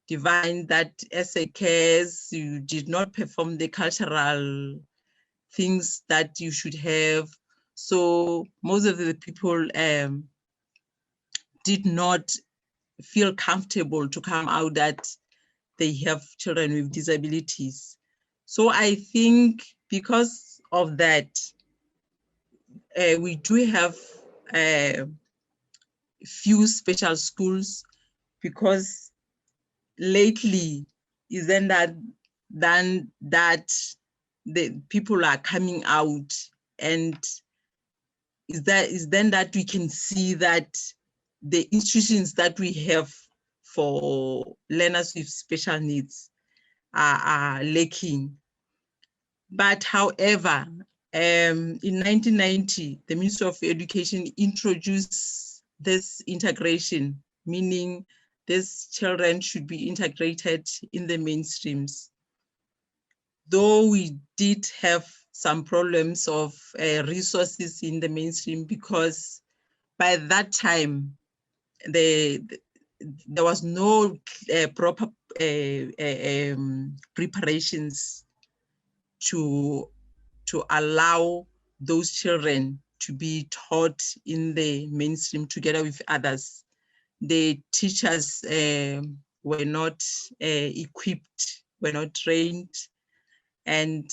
divine that as a case, you did not perform the cultural things that you should have. So most of the people did not feel comfortable to come out that they have children with disabilities. So I think because of that, we do have few special schools, because lately is then that the people are coming out, and is then that we can see that the institutions that we have for learners with special needs are lacking. But however, in 1990, the Ministry of Education introduced this integration, meaning these children should be integrated in the mainstreams. Though we did have some problems of resources in the mainstream, because by that time, there was no proper preparations to allow those children to be taught in the mainstream together with others. The teachers were not equipped, were not trained, and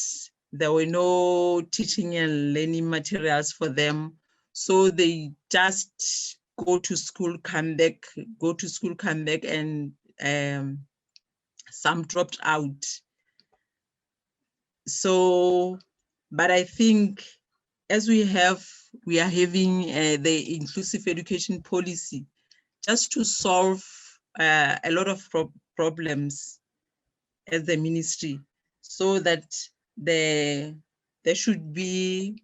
there were no teaching and learning materials for them. So they just go to school, come back, go to school, come back, and some dropped out. So, but I think as we are having the inclusive education policy, just to solve a lot of problems as the ministry, so that there should be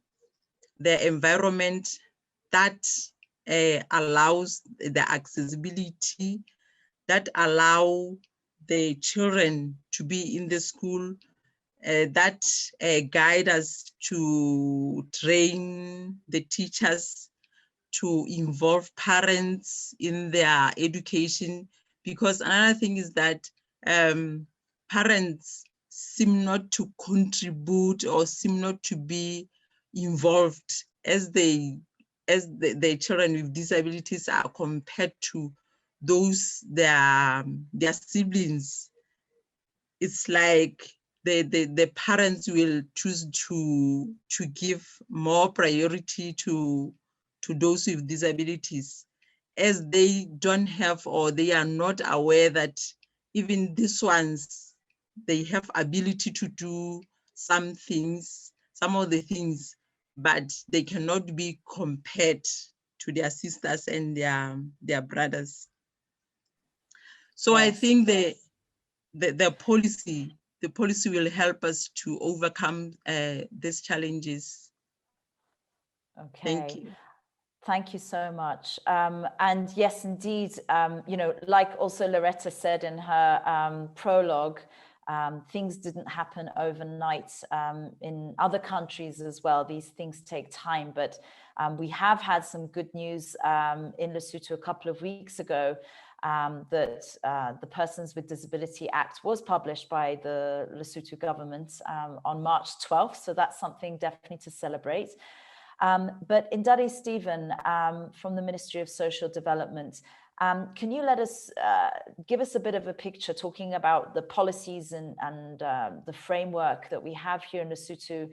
the environment that allows the accessibility, that allow the children to be in the school, that guide us to train the teachers, to involve parents in their education. Because another thing is that parents seem not to contribute or seem not to be involved as the children with disabilities are compared to those their siblings. It's like the parents will choose to give more priority to those with disabilities, as they don't have, or they are not aware that even these ones, they have ability to do some things, some of the things, but they cannot be compared to their sisters and their brothers. So yes. I think the policy the policy will help us to overcome these challenges. Okay. Thank you. Thank you so much. And yes, indeed, you know, like also Loretta said in her prologue, things didn't happen overnight in other countries as well. These things take time, but we have had some good news in Lesotho a couple of weeks ago that the Persons with Disability Act was published by the Lesotho government on March 12th. So that's something definitely to celebrate. But Indari Stephen from the Ministry of Social Development, can you let us give us a bit of a picture talking about the policies and the framework that we have here in Lesotho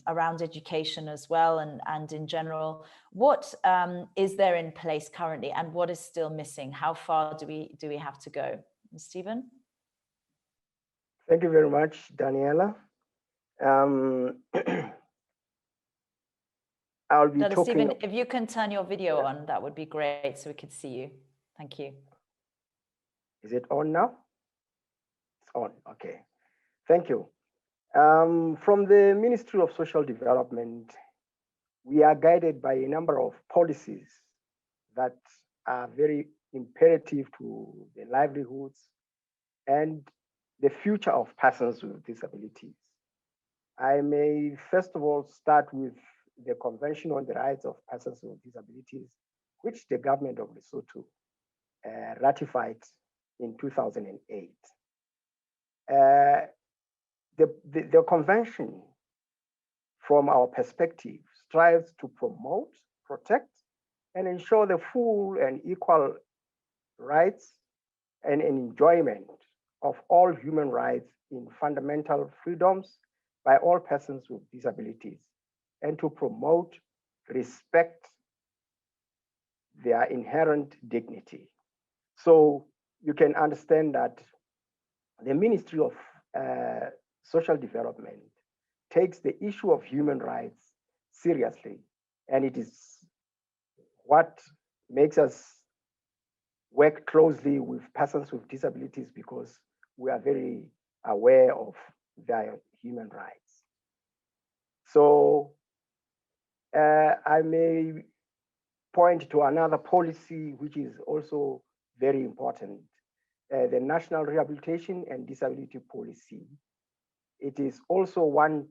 around education as well, and in general, what is there in place currently and what is still missing? How far do we have to go? Stephen? Thank you very much, Daniela. I'll be talking. Stephen, if you can turn your video on, that would be great so we could see you. Thank you. Is it on now? It's on, okay. Thank you. From the Ministry of Social Development, we are guided by a number of policies that are very imperative to the livelihoods and the future of persons with disabilities. I may first of all start with the Convention on the Rights of Persons with Disabilities, which the government of Lesotho ratified in 2008. The convention, from our perspective, strives to promote, protect, and ensure the full and equal rights and enjoyment of all human rights in fundamental freedoms by all persons with disabilities, and to promote, respect their inherent dignity. So you can understand that the Ministry of Social Development takes the issue of human rights seriously, and it is what makes us work closely with persons with disabilities, because we are very aware of their human rights. So I may point to another policy which is also very important, the National Rehabilitation and Disability Policy. It is also one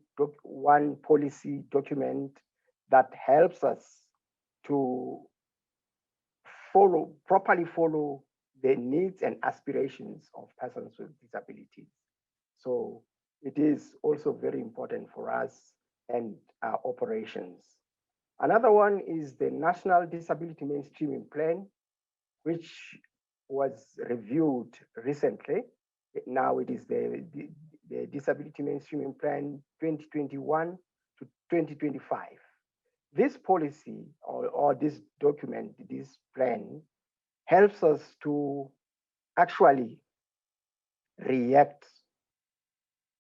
policy document that helps us to properly follow the needs and aspirations of persons with disabilities. So it is also very important for us and our operations. Another one is the National Disability Mainstreaming Plan, which was reviewed recently. Now it is the Disability Mainstreaming Plan 2021 to 2025. This policy or this document, this plan, helps us to actually react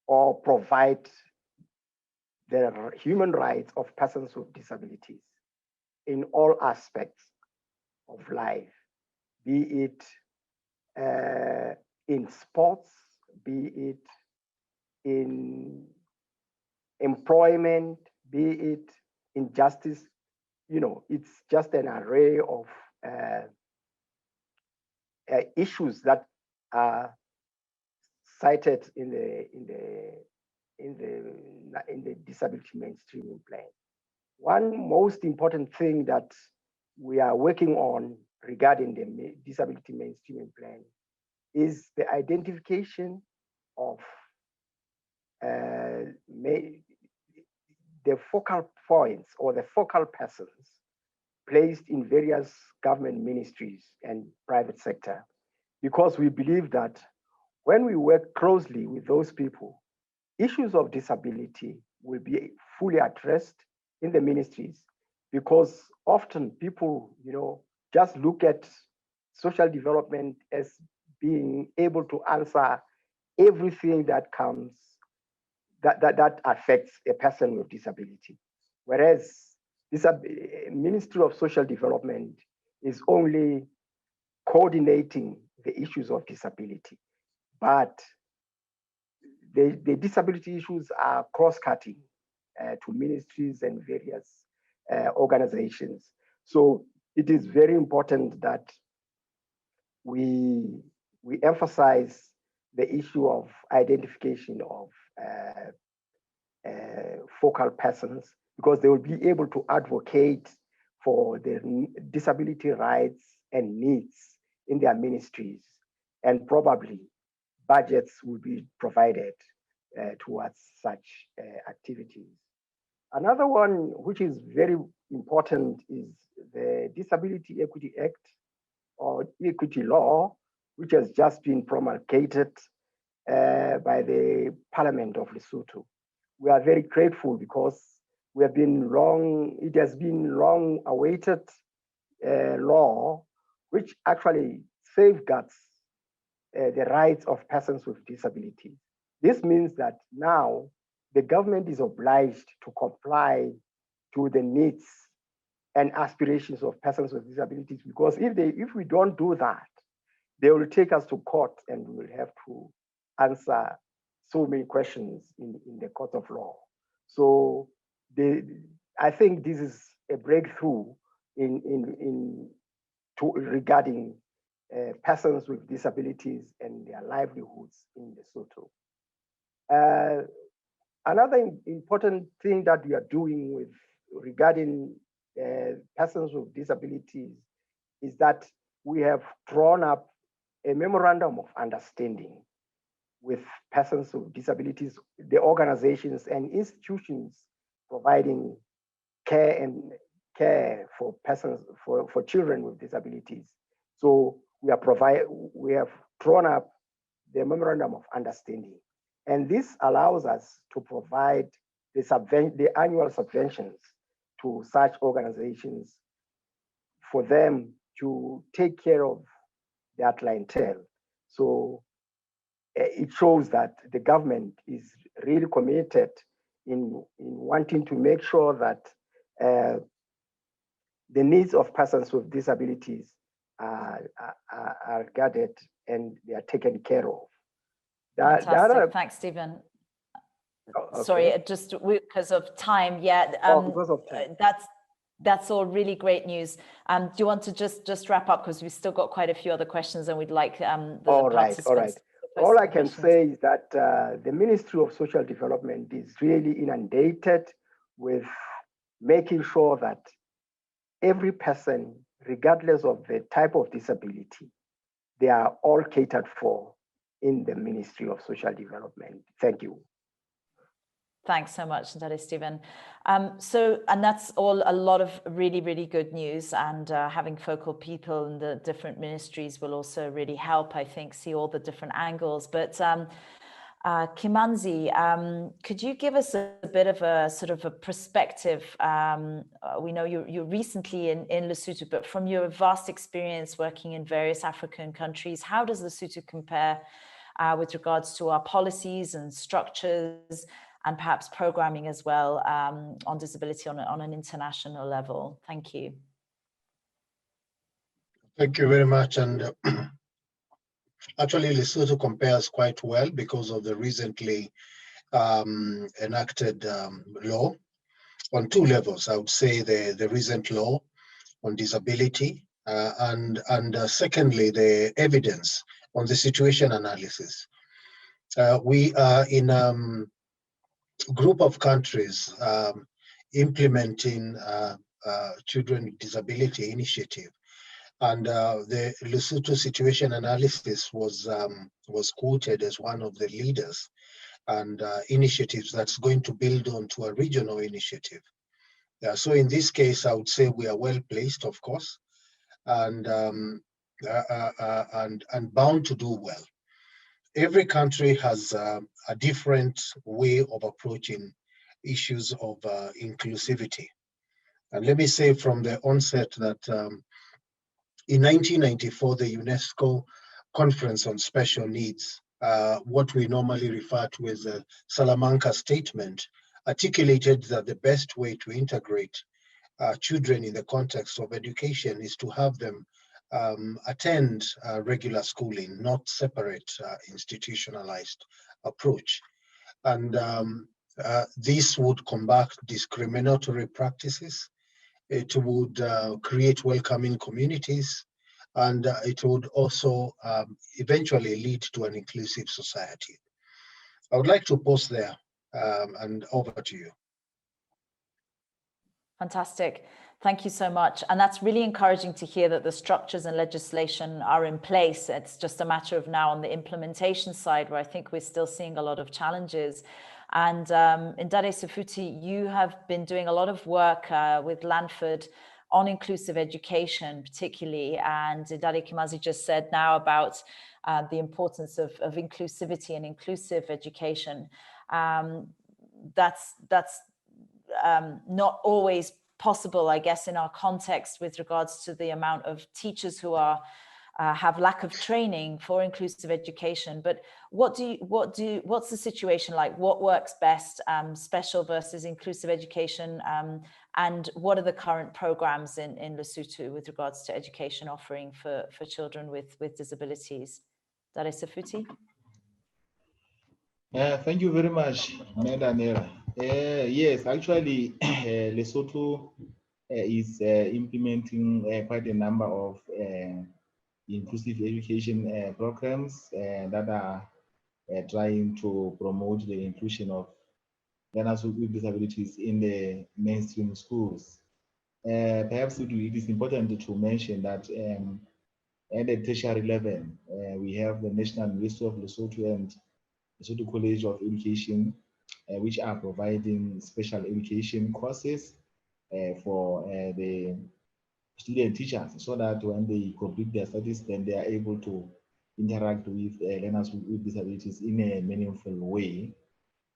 or provide the human rights of persons with disabilities in all aspects of life, be it in sports, be it in employment, be it in justice. You know, it's just an array of issues that are cited in the disability mainstreaming plan. One most important thing that we are working on regarding the disability mainstreaming plan is the identification of the focal points or the focal persons placed in various government ministries and private sector, because we believe that when we work closely with those people, issues of disability will be fully addressed in the ministries, because often people, you know, just look at social development as being able to answer everything that comes that affects a person with disability. Whereas this Ministry of Social Development is only coordinating the issues of disability. But the disability issues are cross-cutting to ministries and various organizations. So it is very important that we emphasize the issue of identification of focal persons, because they will be able to advocate for their disability rights and needs in their ministries, and probably budgets will be provided towards such activities. Another one which is very important is the Disability Equity Act or Equity Law, which has just been promulgated by the Parliament of Lesotho. We are very grateful because it has been long awaited law, which actually safeguards the rights of persons with disabilities. This means that now the government is obliged to comply to the needs and aspirations of persons with disabilities, because if we don't do that, they will take us to court and we will have to answer so many questions in the court of law. So I think this is a breakthrough regarding persons with disabilities and their livelihoods in Lesotho. Another important thing that we are doing regarding persons with disabilities is that we have drawn up a memorandum of understanding with persons with disabilities, the organizations and institutions providing care for persons, for children with disabilities. So we have drawn up the memorandum of understanding, and this allows us to provide the annual subventions to such organizations for them to take care of their clientele. So it shows that the government is really committed in wanting to make sure that the needs of persons with disabilities are guarded and they are taken care of. Fantastic. Thanks, Stephen. Okay. Sorry, just because of time. Yeah. Because of time. That's all really great news. Do you want to just wrap up, because we've still got quite a few other questions and we'd like the participants. All right. All I can say is that the Ministry of Social Development is really inundated with making sure that every person, regardless of the type of disability, they are all catered for in the Ministry of Social Development. Thank you. Thanks so much, Ndale Stephen. And that's all a lot of really, really good news, and having focal people in the different ministries will also really help, I think, see all the different angles. But Kimanzi, could you give us a bit of a sort of a perspective? We know you're recently in Lesotho, but from your vast experience working in various African countries, how does Lesotho compare with regards to our policies and structures, and perhaps programming as well, on disability on an international level? Thank you. Thank you very much. And actually, Lesotho compares quite well because of the recently enacted law on two levels. I would say the recent law on disability, and secondly, the evidence on the situation analysis. We are in group of countries implementing children with disability initiative, and the Lesotho situation analysis was quoted as one of the leaders and initiatives that's going to build on to a regional initiative. So in this case, I would say we are well placed, of course, and bound to do well. Every country has a different way of approaching issues of inclusivity. And let me say from the onset that in 1994, the UNESCO Conference on Special Needs, what we normally refer to as the Salamanca Statement, articulated that the best way to integrate children in the context of education is to have them attend regular schooling, not separate institutionalized approach. And this would combat discriminatory practices. It would create welcoming communities, and it would also eventually lead to an inclusive society. I would like to pause there, and over to you. Fantastic. Thank you so much. And that's really encouraging to hear that the structures and legislation are in place. It's just a matter of now on the implementation side, where I think we're still seeing a lot of challenges. And Ndade Sefuti, you have been doing a lot of work with Lanford on inclusive education, particularly. And Ndade Kimazi just said now about the importance of inclusivity and inclusive education. That's not always possible, I guess, in our context with regards to the amount of teachers who are have lack of training for inclusive education. But what's the situation like? What works best, special versus inclusive education, and what are the current programs in Lesotho with regards to education offering for children with disabilities? Ndade Sefuti. Thank you very much, Daniela. Yes, actually, Lesotho is implementing quite a number of inclusive education programs that are trying to promote the inclusion of learners with disabilities in the mainstream schools. Perhaps it is important to mention that at the tertiary level, we have the National University of Lesotho and Lesotho College of Education, which are providing special education courses for the student teachers, so that when they complete their studies, then they are able to interact with learners with disabilities in a meaningful way.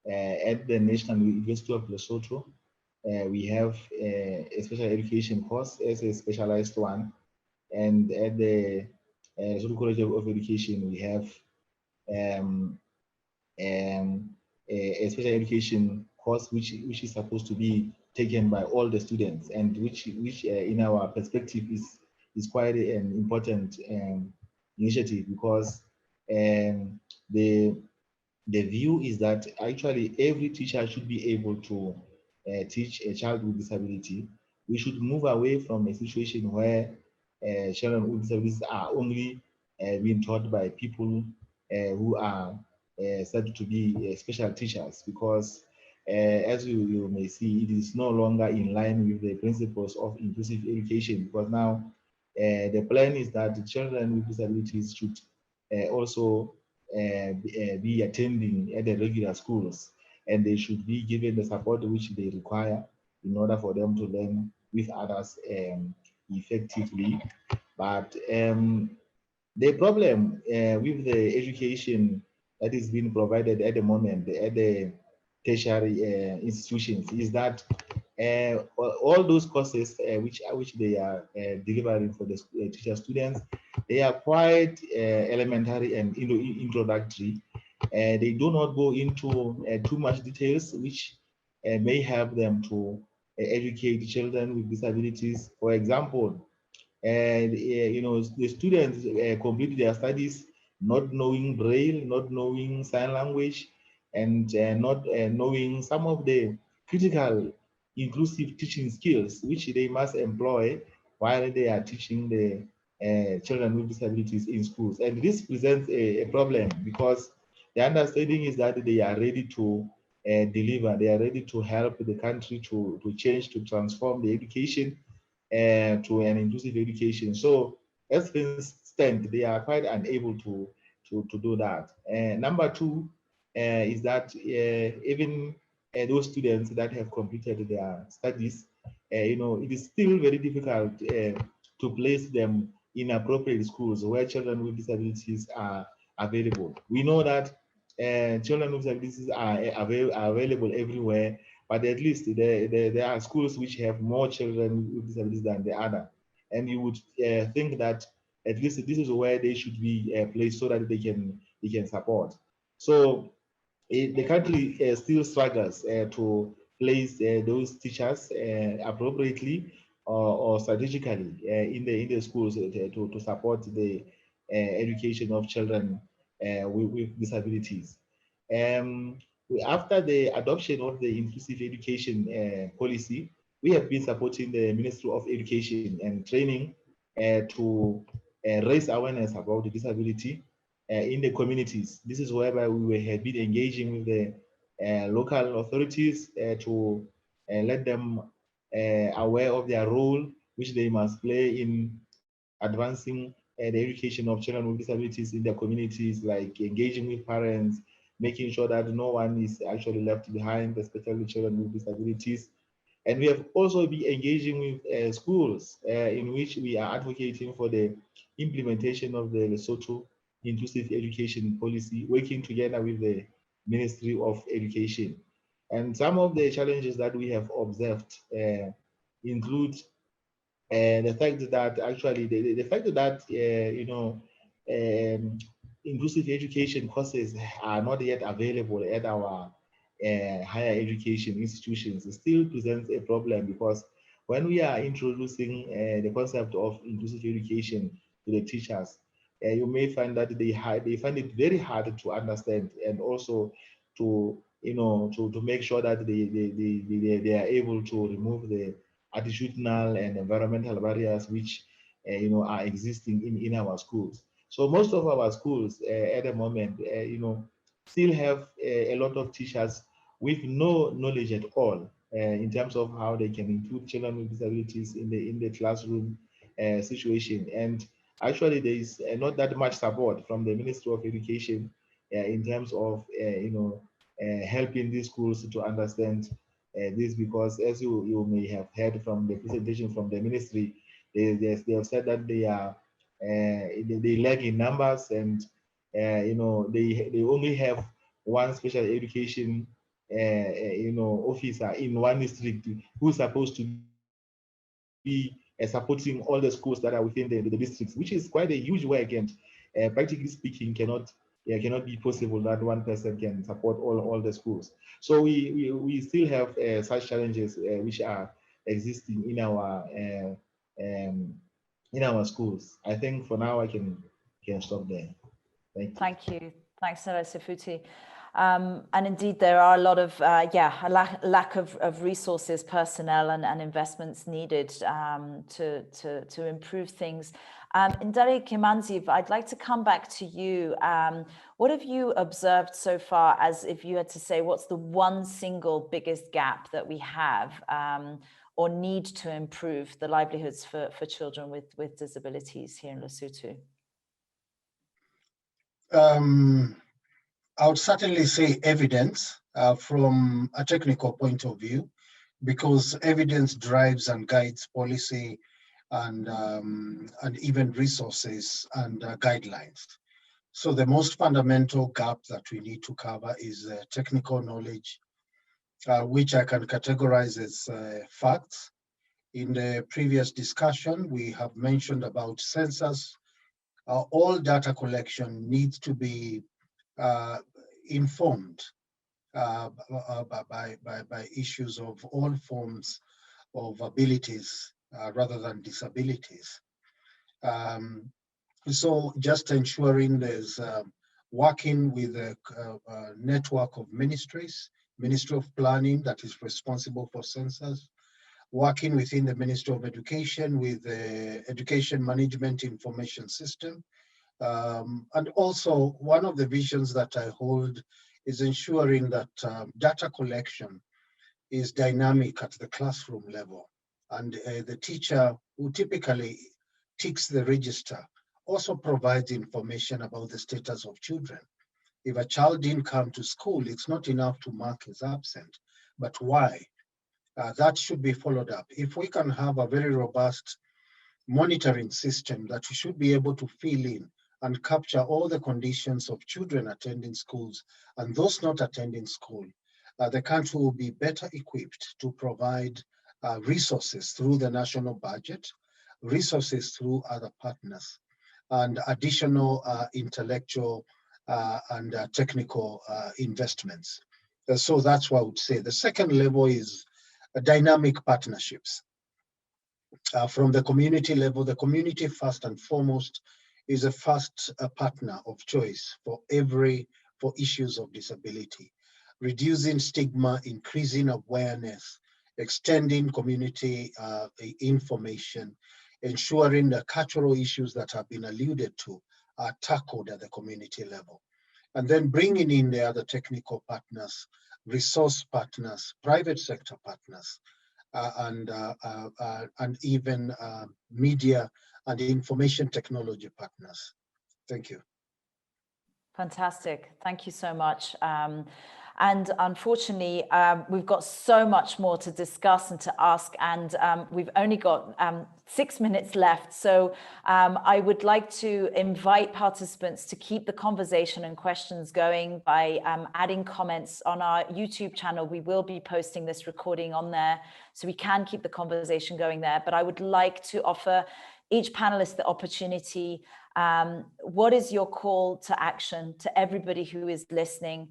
At the National University of Lesotho, we have a special education course as a specialized one, and at the Lesotho College of Education, we have a special education course which is supposed to be taken by all the students, and which in our perspective is quite an important initiative, because the view is that actually every teacher should be able to teach a child with disability. We should move away from a situation where children with disabilities are only being taught by people who are said to be special teachers, because as you may see, it is no longer in line with the principles of inclusive education, because now the plan is that the children with disabilities should also be attending at the regular schools, and they should be given the support which they require in order for them to learn with others effectively. But the problem with the education that is being provided at the moment at the tertiary institutions is that all those courses which they are delivering for the teacher students, they are quite elementary and introductory. They do not go into too much details, which may help them to educate children with disabilities. For example, and the students complete their studies not knowing Braille, not knowing sign language, and not knowing some of the critical inclusive teaching skills which they must employ while they are teaching the children with disabilities in schools. And this presents a problem, because the understanding is that they are ready to deliver, they are ready to help the country to change, to transform the education to an inclusive education. So as things stand, they are quite unable to do that. Number two is that even those students that have completed their studies, it is still very difficult to place them in appropriate schools where children with disabilities are available. We know that children with disabilities are available everywhere, but at least there are schools which have more children with disabilities than the other. And you would think that at least this is where they should be placed so that they can support. So the country still struggles to place those teachers appropriately or strategically in the schools to support the education of children with disabilities. After the adoption of the inclusive education policy, we have been supporting the Ministry of Education and Training to raise awareness about the disability in the communities. This is whereby we have been engaging with the local authorities to let them aware of their role, which they must play in advancing the education of children with disabilities in their communities, like engaging with parents, making sure that no one is actually left behind, especially children with disabilities. And we have also been engaging with schools in which we are advocating for the implementation of the Lesotho inclusive education policy, working together with the Ministry of Education. And some of the challenges that we have observed include the fact that actually the fact that inclusive education courses are not yet available at our higher education institutions, it still presents a problem, because when we are introducing the concept of inclusive education to the teachers, you may find that they find it very hard to understand, and also to to make sure that they are able to remove the attitudinal and environmental barriers which are existing in our schools. So most of our schools at the moment still have a lot of teachers with no knowledge at all in terms of how they can include children with disabilities in the classroom situation. And actually there is not that much support from the Ministry of Education in terms of helping these schools to understand this, because as you may have heard from the presentation from the ministry, they have said that they are they lag in numbers, and they only have one special education officer in one district who's supposed to be supporting all the schools that are within the districts, which is quite a huge work, and practically speaking cannot be possible that one person can support all the schools. So we still have such challenges which are existing in our schools. I think for now I can stop there. Thank you. Thanks, Loretta Futi. And indeed, there are a lot of, a lack of resources, personnel, and investments needed to improve things. Ndari Kimanzi, I'd like to come back to you. What have you observed so far, as if you had to say, what's the one single biggest gap that we have or need to improve the livelihoods for children with disabilities here in Lesotho? I would certainly say evidence from a technical point of view, because evidence drives and guides policy and even resources and guidelines. So the most fundamental gap that we need to cover is technical knowledge, which I can categorize as facts. In the previous discussion, we have mentioned about census. All data collection needs to be informed by issues of all forms of abilities rather than disabilities. So just ensuring there's working with a network of ministries, Ministry of Planning that is responsible for census, working within the Ministry of Education with the Education Management Information System. And also one of the visions that I hold is ensuring that data collection is dynamic at the classroom level. And the teacher who typically ticks the register also provides information about the status of children. If a child didn't come to school, it's not enough to mark as absent, but why? That should be followed up. If we can have a very robust monitoring system that we should be able to fill in and capture all the conditions of children attending schools and those not attending school, the country will be better equipped to provide resources through the national budget, resources through other partners, and additional intellectual and technical investments. So that's what I would say. The second level is dynamic partnerships. From the community level, the community first and foremost is a first partner of choice for issues of disability. reducing stigma, increasing awareness, extending community information, ensuring the cultural issues that have been alluded to are tackled at the community level. And then bringing in the other technical partners, resource partners, private sector partners, and even media and information technology partners. Thank you. Fantastic. Thank you so much. And unfortunately, we've got so much more to discuss and to ask, and we've only got 6 minutes left. So I would like to invite participants to keep the conversation and questions going by adding comments on our YouTube channel. We will be posting this recording on there, so we can keep the conversation going there. But I would like to offer each panelist the opportunity. What is your call to action to everybody who is listening?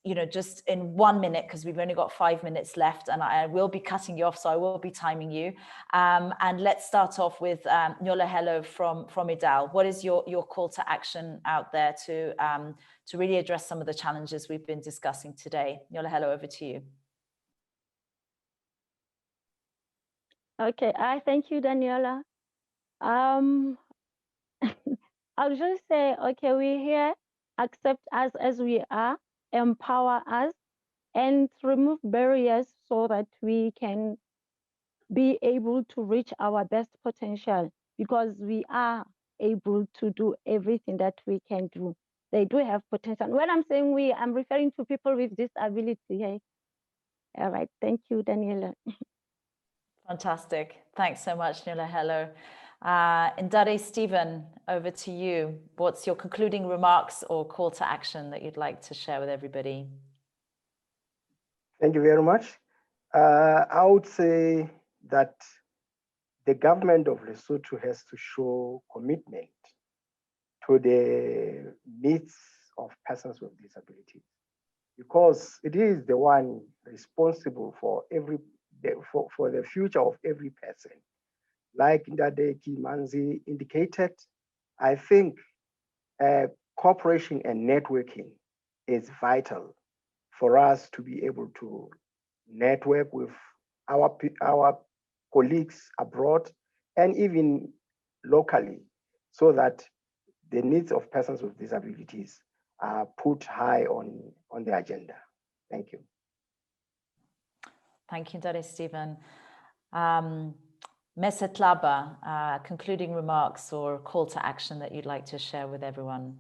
You know, just in 1 minute, because we've only got 5 minutes left, and I will be cutting you off, so I will be timing you. And let's start off with Nyolahelo from IDAL. What is your call to action out there to really address some of the challenges we've been discussing today? Nyolahelo, over to you. Okay, thank you, Daniela. I'll just say, okay, we're here, accept us as we are, empower us, and remove barriers so that we can be able to reach our best potential, because we are able to do everything that we can do. They do have potential. When I'm saying we, I'm referring to people with disability. Hey? All right, thank you, Daniela. Fantastic. Thanks so much, Nyolahelo. Ndade Stephen, over to you. What's your concluding remarks or call to action that you'd like to share with everybody? Thank you very much. I would say that the government of Lesotho has to show commitment to the needs of persons with disabilities, because it is the one responsible for for the future of every person. Like Ndade Kimanzi indicated, I think cooperation and networking is vital for us to be able to network with our colleagues abroad and even locally, so that the needs of persons with disabilities are put high on the agenda. Thank you. Thank you, Ndade Stephen. Mesetlaba, concluding remarks or call to action that you'd like to share with everyone.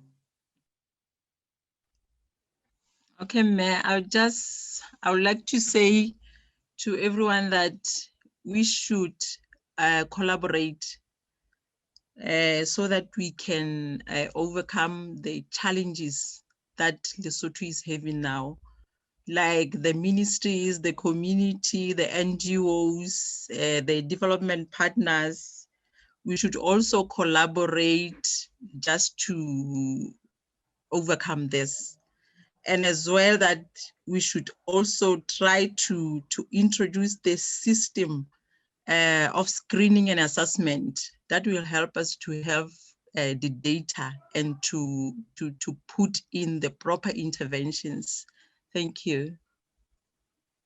Okay, Mayor, I would like to say to everyone that we should collaborate so that we can overcome the challenges that Lesotho is having now, like the ministries, the community, the NGOs, the development partners. We should also collaborate just to overcome this. And as well that we should also try to introduce the system of screening and assessment that will help us to have the data and to put in the proper interventions. Thank you.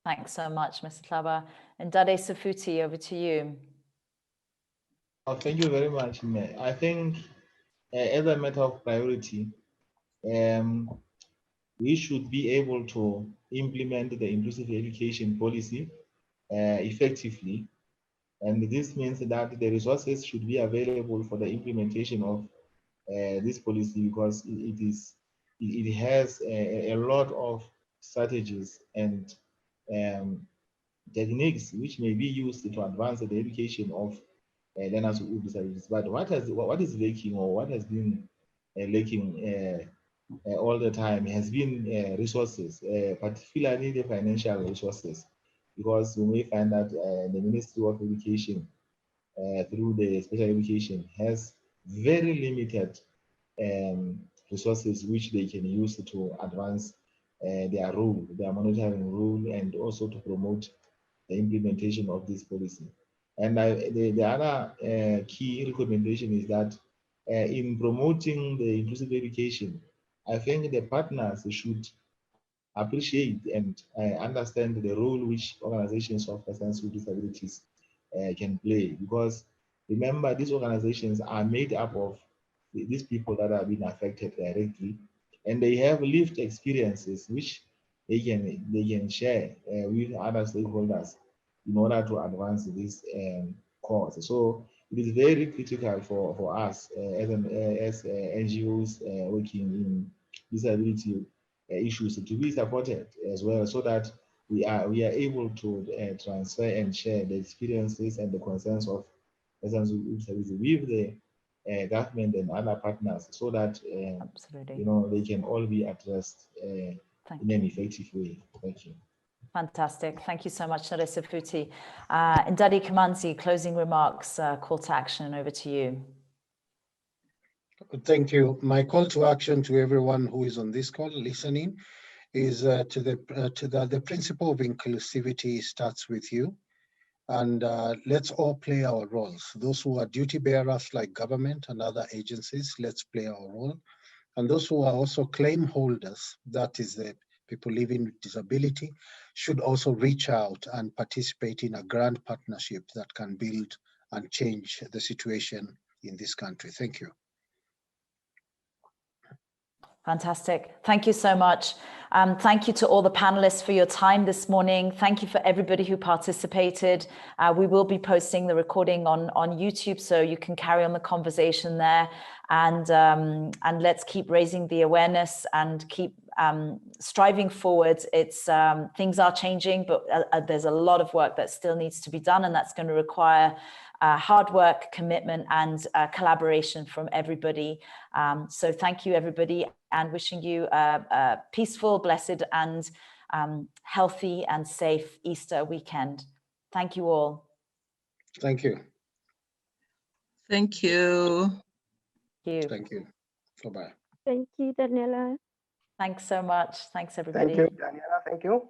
Thanks so much, Mr. Tlaba. And Ndade Sofuti, over to you. Oh, thank you very much, Mayor. I think as a matter of priority, we should be able to implement the inclusive education policy effectively. And this means that the resources should be available for the implementation of this policy, because it has a lot of strategies and techniques which may be used to advance the education of learners with disabilities. But what is lacking, or what has been lacking all the time, has been resources, particularly the financial resources, because you may find that the Ministry of Education through the special education has very limited resources which they can use to advance their role, their monitoring role, and also to promote the implementation of this policy. And the other key recommendation is that in promoting the inclusive education, I think the partners should appreciate and understand the role which organizations of persons with disabilities can play. Because remember, these organizations are made up of these people that are being affected directly, and they have lived experiences which they can share with other stakeholders in order to advance this cause. So it is very critical for us as NGOs working in disability issues to be supported as well, so that we are able to transfer and share the experiences and the concerns of persons with disability with the government and other partners, so that you know, they can all be addressed in an effective way. Thank you. Fantastic. Thank you so much, Narisa Futi. Ndadi Kamanzi, closing remarks, call to action, over to you. Thank you. My call to action to everyone who is on this call listening is to the principle of inclusivity starts with you. And let's all play our roles. Those who are duty bearers like government and other agencies, let's play our role. And those who are also claim holders, that is the people living with disability, should also reach out and participate in a grand partnership that can build and change the situation in this country. Thank you. Fantastic. Thank you so much. Thank you to all the panelists for your time this morning. Thank you for everybody who participated. We will be posting the recording on YouTube, so you can carry on the conversation there. And let's keep raising the awareness and keep striving forward. It's things are changing, but there's a lot of work that still needs to be done, and that's going to require hard work, commitment, and collaboration from everybody. So thank you, everybody, and wishing you a peaceful, blessed, and healthy and safe Easter weekend. Thank you all. Thank you. Thank you. Thank you. Bye-bye. Thank you, Daniela. Thanks so much. Thanks, everybody. Thank you, Daniela. Thank you.